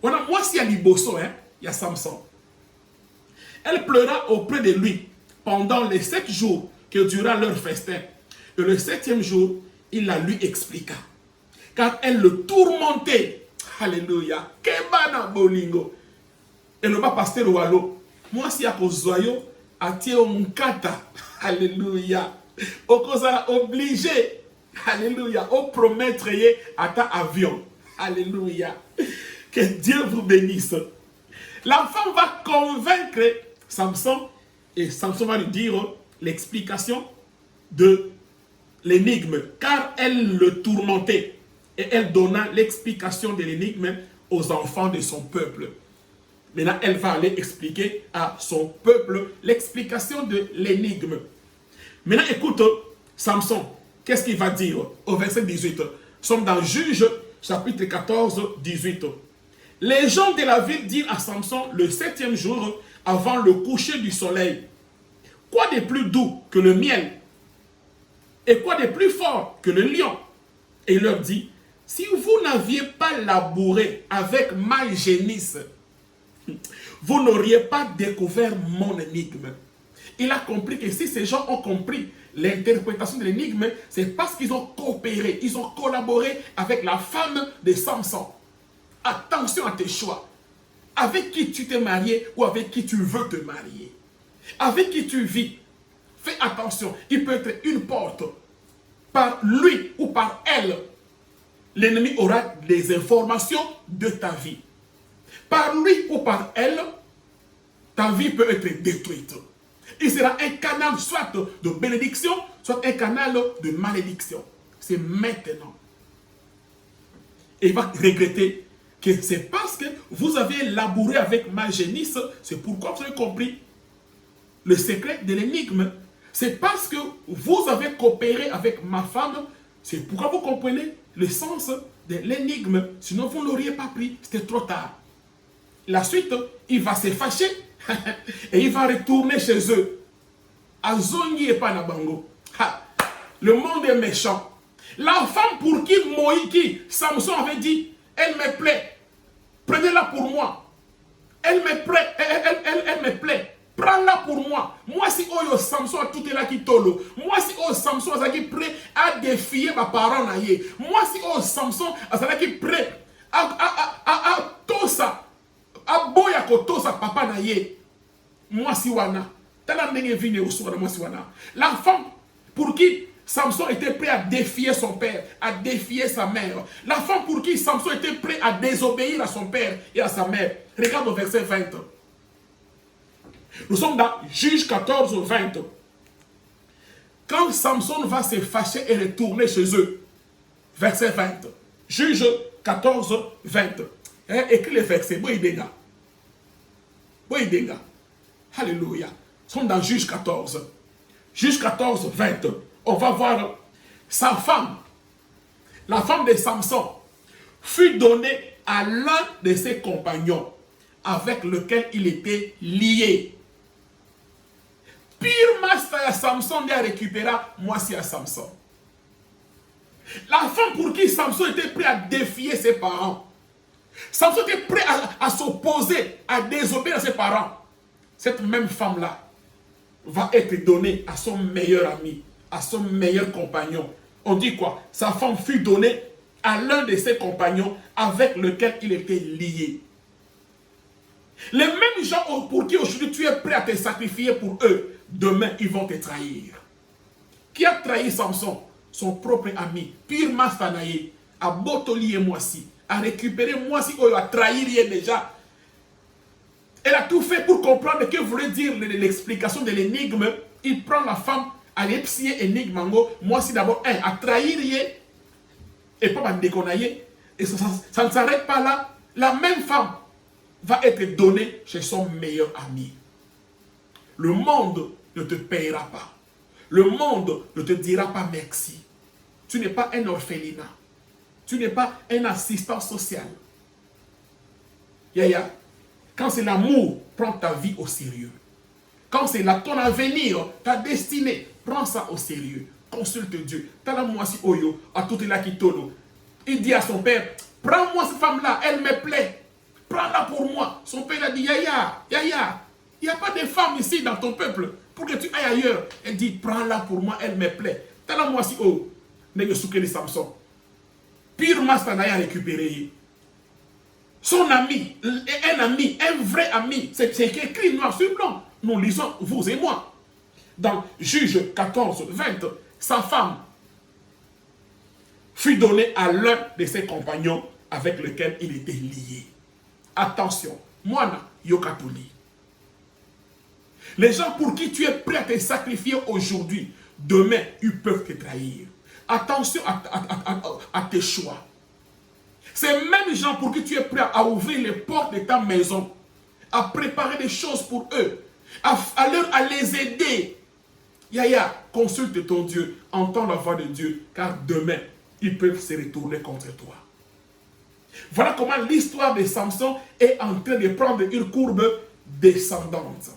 Moi, s'il y a Liboso, il y a Samson. Elle pleura auprès de lui pendant les 7 jours que dura leur festin. Et le 7e jour, il la lui expliqua. Car elle le tourmentait. Alléluia. Kebana bolingo. Et le bas pasteur Walo. Moi, si y a Kozoyo, a tie omkata. Alléluia. Au cause obligé. Alléluia. Au promettre à ta avion. Alléluia. Que Dieu vous bénisse. La femme va convaincre Samson. Et Samson va lui dire l'explication de l'énigme. Car elle le tourmentait. Et elle donna l'explication de l'énigme aux enfants de son peuple. Maintenant, elle va aller expliquer à son peuple l'explication de l'énigme. Maintenant, écoute, Samson, qu'est-ce qu'il va dire au verset 18? Nous sommes dans Juge, chapitre 14, 18. Les gens de la ville dirent à Samson le 7e jour, avant le coucher du soleil, quoi de plus doux que le miel? Et quoi de plus fort que le lion? Et il leur dit, si vous n'aviez pas labouré avec ma génisse, vous n'auriez pas découvert mon énigme. Il a compris que si ces gens ont compris l'interprétation de l'énigme, c'est parce qu'ils ont coopéré, ils ont collaboré avec la femme de Samson. Attention à tes choix. Avec qui tu t'es marié ou avec qui tu veux te marier. Avec qui tu vis. Fais attention, il peut être une porte. Par lui ou par elle, l'ennemi aura des informations de ta vie. Par lui ou par elle, ta vie peut être détruite. Il sera un canal soit de bénédiction, soit un canal de malédiction. C'est maintenant. Et il va regretter que c'est parce que vous avez labouré avec ma génisse, c'est pourquoi vous avez compris le secret de l'énigme. C'est parce que vous avez coopéré avec ma femme, c'est pourquoi vous comprenez le sens de l'énigme. Sinon, vous ne l'auriez pas pris, c'était trop tard. La suite, il va se fâcher et il va retourner chez eux. Azongi et Panabango. Le monde est méchant. La femme pour qui Samson avait dit, elle me plaît, prenez-la pour moi. Elle me plaît, elle me plaît. Prends-la pour moi. Moi, si Oyo Samson a tout là qui tolo. Moi, si Oyo Samson a prêt à défier ma parent. Moi, si Oyo Samson a prêt à tosa. A boya ko tosa papa na ye. Moi, si wana. La femme pour qui Samson était prêt à défier son père, à défier sa mère. La femme pour qui Samson était prêt à désobéir à son père et à sa mère. Regarde au verset 20. Nous sommes dans Juge 14, 20. Quand Samson va se fâcher et retourner chez eux, verset 20. Juge 14, 20. Écris les versets. Boïdéga. Alléluia. Nous sommes dans Juge 14. Juge 14, 20. On va voir sa femme, la femme de Samson, fut donnée à l'un de ses compagnons avec lequel il était lié. Pire master à Samson a récupéré, moi c'est à Samson. La femme pour qui Samson était prêt à défier ses parents. Samson était prêt à s'opposer, à désobéir à ses parents. Cette même femme-là va être donnée à son meilleur ami, à son meilleur compagnon. On dit quoi? Sa femme fut donnée à l'un de ses compagnons avec lequel il était lié. Les mêmes gens pour qui aujourd'hui tu es prêt à te sacrifier pour eux, demain ils vont te trahir. Qui a trahi Samson? Son propre ami, Pire Mastanaye, à Botoli et Moissi, à récupérer Moissi, ou à trahir déjà. Elle a tout fait pour comprendre que voulait dire l'explication de l'énigme. Il prend la femme à l'épicier énigme. Moi, si d'abord, à trahir, et pas à déconner. Et ça ne s'arrête pas là. La même femme va être donnée chez son meilleur ami. Le monde ne te payera pas. Le monde ne te dira pas merci. Tu n'es pas un orphelinat. Tu n'es pas un assistant social. Yaya, quand c'est l'amour, prends ta vie au sérieux. Quand c'est ton avenir, ta destinée, prends ça au sérieux. Consulte Dieu. Talamoisi Oyo, à tout là qui tono. Il dit à son père, prends-moi cette femme-là, elle me plaît. Prends-la pour moi. Son père a dit, Yaya, Yaya, il n'y a pas de femme ici dans ton peuple pour que tu ailles ailleurs. Elle dit, prends-la pour moi, elle me plaît. Talamoisi Oyo, n'est-ce souke de Samson. Pire Mastanaya récupéré. Son ami, un vrai ami, c'est écrit noir sur blanc. Nous lisons, vous et moi. Dans Juge 14, 20, sa femme fut donnée à l'un de ses compagnons avec lequel il était lié. Attention, Moana Yokatuli. Les gens pour qui tu es prêt à te sacrifier aujourd'hui, demain, ils peuvent te trahir. Attention à tes choix. Ces mêmes gens pour qui tu es prêt à ouvrir les portes de ta maison, à préparer des choses pour eux, à les aider. Yaya, consulte ton Dieu, entends la voix de Dieu, car demain, ils peuvent se retourner contre toi. Voilà comment l'histoire de Samson est en train de prendre une courbe descendante.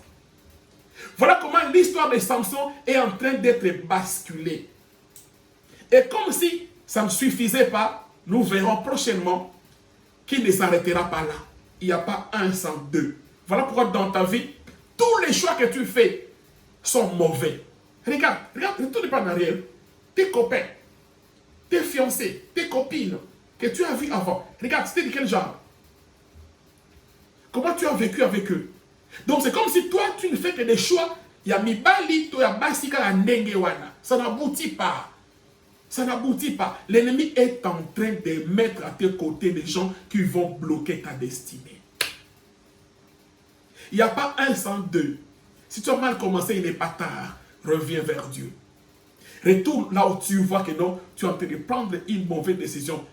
Voilà comment l'histoire de Samson est en train d'être basculée. Et comme si ça ne suffisait pas, nous verrons prochainement qu'il ne s'arrêtera pas là. Il n'y a pas un sans deux. Voilà pourquoi dans ta vie, tous les choix que tu fais sont mauvais. Regarde, retourne pas en arrière. Tes copains, tes fiancés, tes copines que tu as vues avant, regarde, c'était de quel genre? Comment tu as vécu avec eux? Donc c'est comme si toi, tu ne fais que des choix. Il y a Mibali, il y a Basika, la Nengewana. Ça n'aboutit pas. Ça n'aboutit pas. L'ennemi est en train de mettre à tes côtés des gens qui vont bloquer ta destinée. Il n'y a pas un sans deux. Si tu as mal commencé, il n'est pas tard. Reviens vers Dieu. Retourne là où tu vois que non, tu es en train de prendre une mauvaise décision.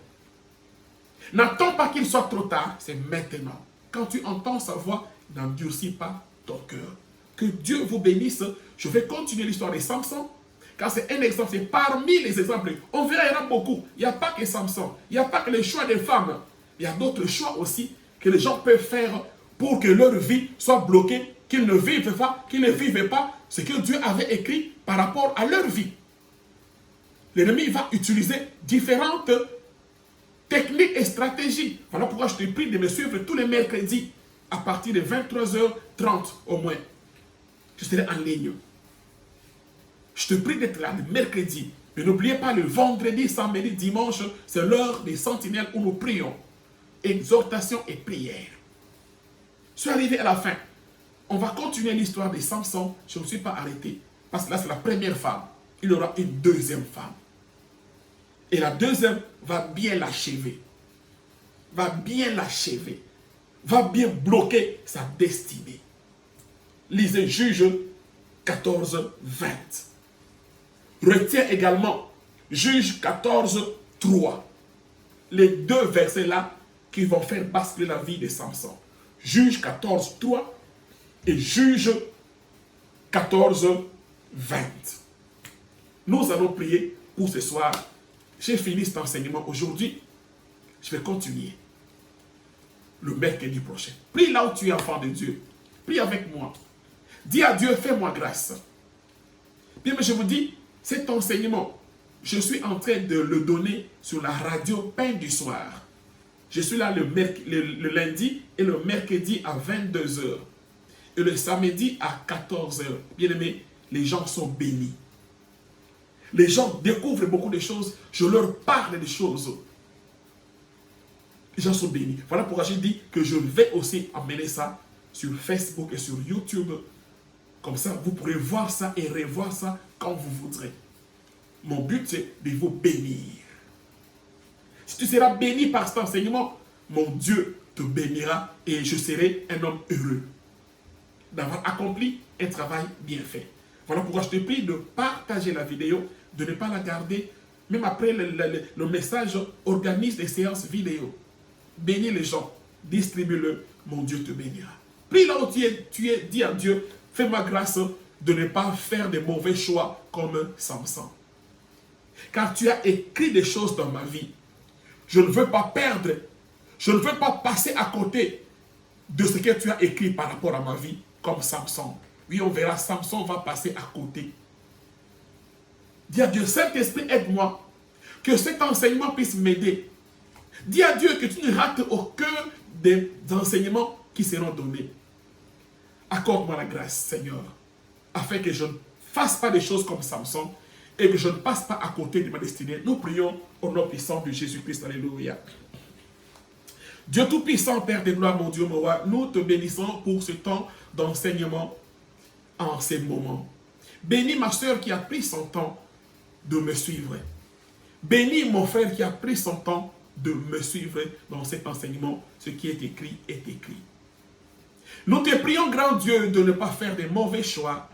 N'attends pas qu'il soit trop tard, c'est maintenant. Quand tu entends sa voix, n'endurcis pas ton cœur. Que Dieu vous bénisse. Je vais continuer l'histoire de Samson. Car c'est un exemple, c'est parmi les exemples. On verra, il y en a beaucoup. Il n'y a pas que Samson. Il n'y a pas que les choix des femmes. Il y a d'autres choix aussi que les gens peuvent faire pour que leur vie soit bloquée, qu'ils ne vivent pas, ce que Dieu avait écrit par rapport à leur vie. L'ennemi va utiliser différentes techniques et stratégies. Voilà pourquoi je te prie de me suivre tous les mercredis à partir de 23h30 au moins. Je serai en ligne. Je te prie d'être là le mercredi. Mais n'oubliez pas le vendredi, samedi, dimanche, c'est l'heure des sentinelles où nous prions. Exhortation et prière. Je suis arrivé à la fin. On va continuer l'histoire de Samson. Je ne me suis pas arrêté. Parce que là, c'est la première femme. Il y aura une deuxième femme. Et la deuxième va bien l'achever. Va bien l'achever. Va bien bloquer sa destinée. Lisez Juge 14, 20. Retiens également Juge 14, 3. Les deux versets-là qui vont faire basculer la vie de Samson. Juge 14, 3 et Juge 14, 20. Nous allons prier pour ce soir. J'ai fini cet enseignement aujourd'hui. Je vais continuer le mercredi prochain. Prie là où tu es, enfant de Dieu. Prie avec moi. Dis à Dieu, fais-moi grâce. Bien, mais je vous dis, cet enseignement, je suis en train de le donner sur la radio Pain du soir. Je suis là le lundi et le mercredi à 22h. Et le samedi à 14h. Bien aimé, les gens sont bénis. Les gens découvrent beaucoup de choses. Je leur parle des choses. Les gens sont bénis. Voilà pourquoi j'ai dit que je vais aussi amener ça sur Facebook et sur YouTube. Comme ça, vous pourrez voir ça et revoir ça quand vous voudrez. Mon but, c'est de vous bénir. Si tu seras béni par cet enseignement, mon Dieu te bénira et je serai un homme heureux. d'avoir accompli un travail bien fait. Voilà pourquoi je te prie de partager la vidéo, de ne pas la garder. Même après le message, organise des séances vidéo. Bénis les gens, distribue-le, mon Dieu te bénira. Prie là où tu es, dis à Dieu, fais-moi grâce de ne pas faire de mauvais choix comme Samson. Car tu as écrit des choses dans ma vie. Je ne veux pas perdre, je ne veux pas passer à côté de ce que tu as écrit par rapport à ma vie, comme Samson. Oui, on verra, Samson va passer à côté. Dis à Dieu, Saint-Esprit, aide-moi, que cet enseignement puisse m'aider. Dis à Dieu que tu ne rates aucun des enseignements qui seront donnés. Accorde-moi la grâce, Seigneur, afin que je ne fasse pas des choses comme Samson et que je ne passe pas à côté de ma destinée. Nous prions au nom puissant de Jésus-Christ. Alléluia. Dieu Tout-Puissant, Père de gloire, mon Dieu, mon roi, nous te bénissons pour ce temps d'enseignement en ces moments. Bénis ma soeur qui a pris son temps de me suivre. Bénis mon frère qui a pris son temps de me suivre dans cet enseignement. Ce qui est écrit est écrit. Nous te prions, grand Dieu, de ne pas faire de mauvais choix,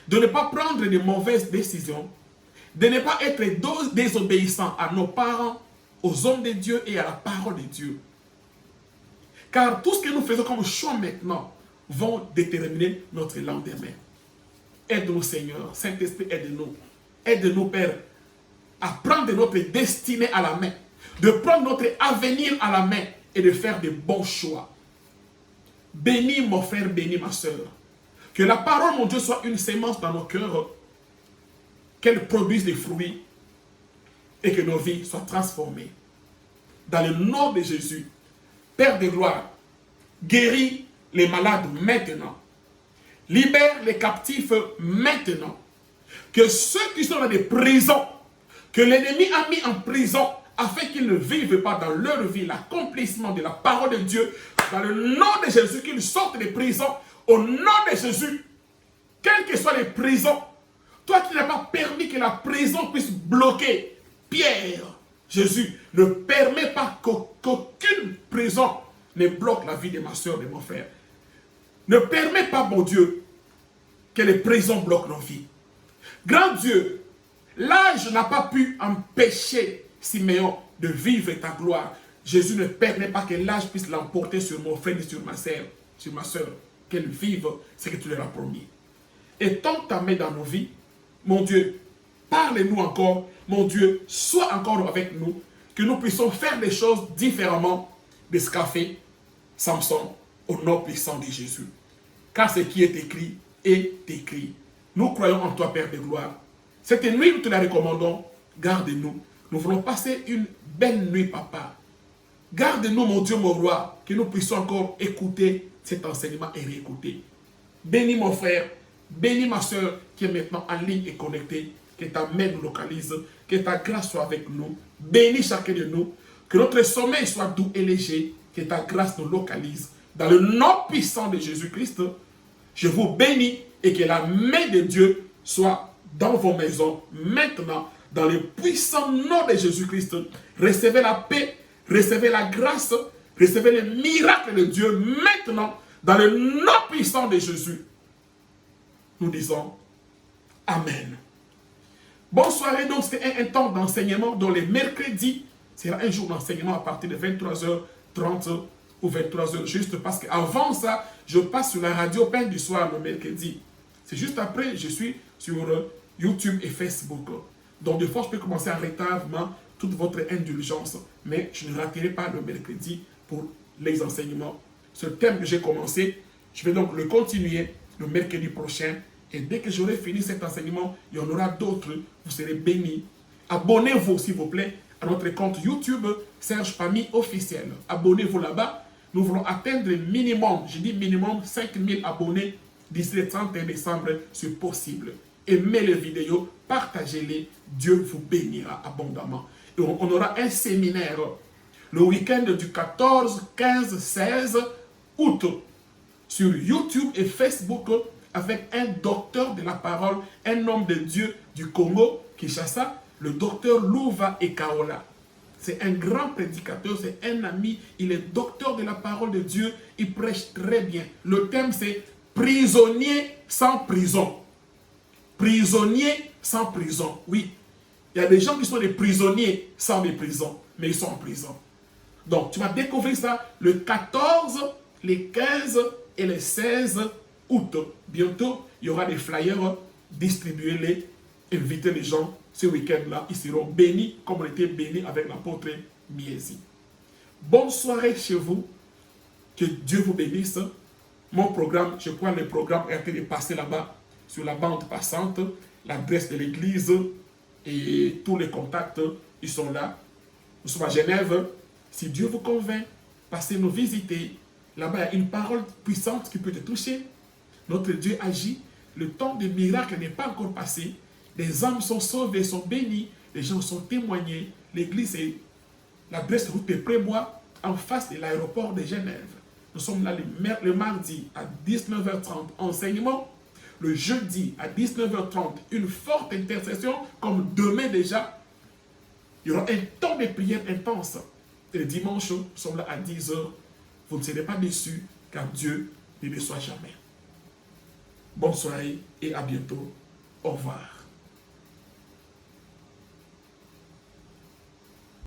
de ne pas prendre de mauvaises décisions, de ne pas être désobéissant à nos parents, aux hommes de Dieu et à la parole de Dieu. Car tout ce que nous faisons comme choix maintenant vont déterminer notre lendemain. Aide-nous, Seigneur. Saint-Esprit, aide-nous. Aide-nous, Père, à prendre notre destinée à la main, de prendre notre avenir à la main et de faire de bons choix. Bénis mon frère, bénis ma soeur. Que la parole, mon Dieu, soit une sémence dans nos cœurs, qu'elle produise des fruits et que nos vies soient transformées. Dans le nom de Jésus, Père de gloire, guéris les malades maintenant. Libère les captifs maintenant. Que ceux qui sont dans des prisons, que l'ennemi a mis en prison, afin qu'ils ne vivent pas dans leur vie l'accomplissement de la parole de Dieu, dans le nom de Jésus, qu'ils sortent des prisons, au nom de Jésus, quelles que soient les prisons, toi qui n'as pas permis que la prison puisse bloquer Pierre, Jésus, ne permet pas qu'aucune prison ne bloque la vie de ma soeur, de mon frère. Ne permet pas, mon Dieu, que les prisons bloquent nos vies. Grand Dieu, l'âge n'a pas pu empêcher Siméon de vivre ta gloire. Jésus ne permet pas que l'âge puisse l'emporter sur mon frère et sur ma soeur, qu'elle vive ce que tu leur as promis. Et tends ta main dans nos vies, mon Dieu, parle-nous encore, mon Dieu, sois encore avec nous, que nous puissions faire des choses différemment de ce qu'a fait Samson au nom puissant de Jésus. Car ce qui est écrit est écrit. Nous croyons en toi, Père de gloire. Cette nuit, nous te la recommandons, garde-nous. Nous voulons passer une belle nuit, Papa. Garde-nous, mon Dieu, mon roi, que nous puissions encore écouter cet enseignement et réécouter. Bénis mon frère, bénis ma soeur qui est maintenant en ligne et connectée. Que ta main nous localise, que ta grâce soit avec nous. Bénis chacun de nous, que notre sommeil soit doux et léger, que ta grâce nous localise. Dans le nom puissant de Jésus-Christ, je vous bénis et que la main de Dieu soit dans vos maisons maintenant, dans le puissant nom de Jésus-Christ. Recevez la paix, recevez la grâce, recevez les miracles de Dieu maintenant, dans le nom puissant de Jésus. Nous disons Amen. Bonne soirée, donc c'est un temps d'enseignement dont les mercredis sera un jour d'enseignement à partir de 23h30 ou 23h, juste parce qu'avant ça, je passe sur la radio Pain du soir le mercredi. C'est juste après, je suis sur YouTube et Facebook. Donc de fois, je peux commencer en retard, toute votre indulgence, mais je ne raterai pas le mercredi pour les enseignements. Ce thème que j'ai commencé, je vais donc le continuer le mercredi prochain. Et dès que j'aurai fini cet enseignement, il y en aura d'autres. Vous serez bénis. Abonnez-vous, s'il vous plaît, à notre compte YouTube, Serge Pamy officiel. Abonnez-vous là-bas. Nous voulons atteindre minimum, je dis minimum, 5000 abonnés d'ici le 31 décembre, si possible. Aimez les vidéos, partagez-les. Dieu vous bénira abondamment. Et on aura un séminaire le week-end du 14, 15, 16 août sur YouTube et Facebook, avec un docteur de la parole, un homme de Dieu du Congo, Kinshasa, le docteur Louva Ekaola. C'est un grand prédicateur, c'est un ami, il est docteur de la parole de Dieu, il prêche très bien. Le thème c'est prisonnier sans prison. Prisonnier sans prison. Oui, il y a des gens qui sont des prisonniers sans des prisons, mais ils sont en prison. Donc, tu vas découvrir ça le 14, les 15 et les 16 août. Bientôt, il y aura des flyers, distribuez-les, invitez les gens ce week-end-là. Ils seront bénis comme on était bénis avec l'apôtre Miesi. Bonne soirée chez vous. Que Dieu vous bénisse. Mon programme, je crois le programme a été passé là-bas sur la bande passante, l'adresse de l'église et tous les contacts, ils sont là. Nous sommes à Genève. Si Dieu vous convainc, passez nous visiter. Là-bas, il y a une parole puissante qui peut te toucher. Notre Dieu agit. Le temps des miracles n'est pas encore passé. Les âmes sont sauvées, sont bénies. Les gens sont témoignés. L'église est l'adresse route de Prébois, en face de l'aéroport de Genève. Nous sommes là le mardi à 19h30, enseignement. Le jeudi à 19h30, une forte intercession, comme demain déjà. Il y aura un temps de prière intense. Et le dimanche, nous sommes là à 10h. Vous ne serez pas déçus, car Dieu ne déçoit jamais. Bonne soirée et à bientôt. Au revoir.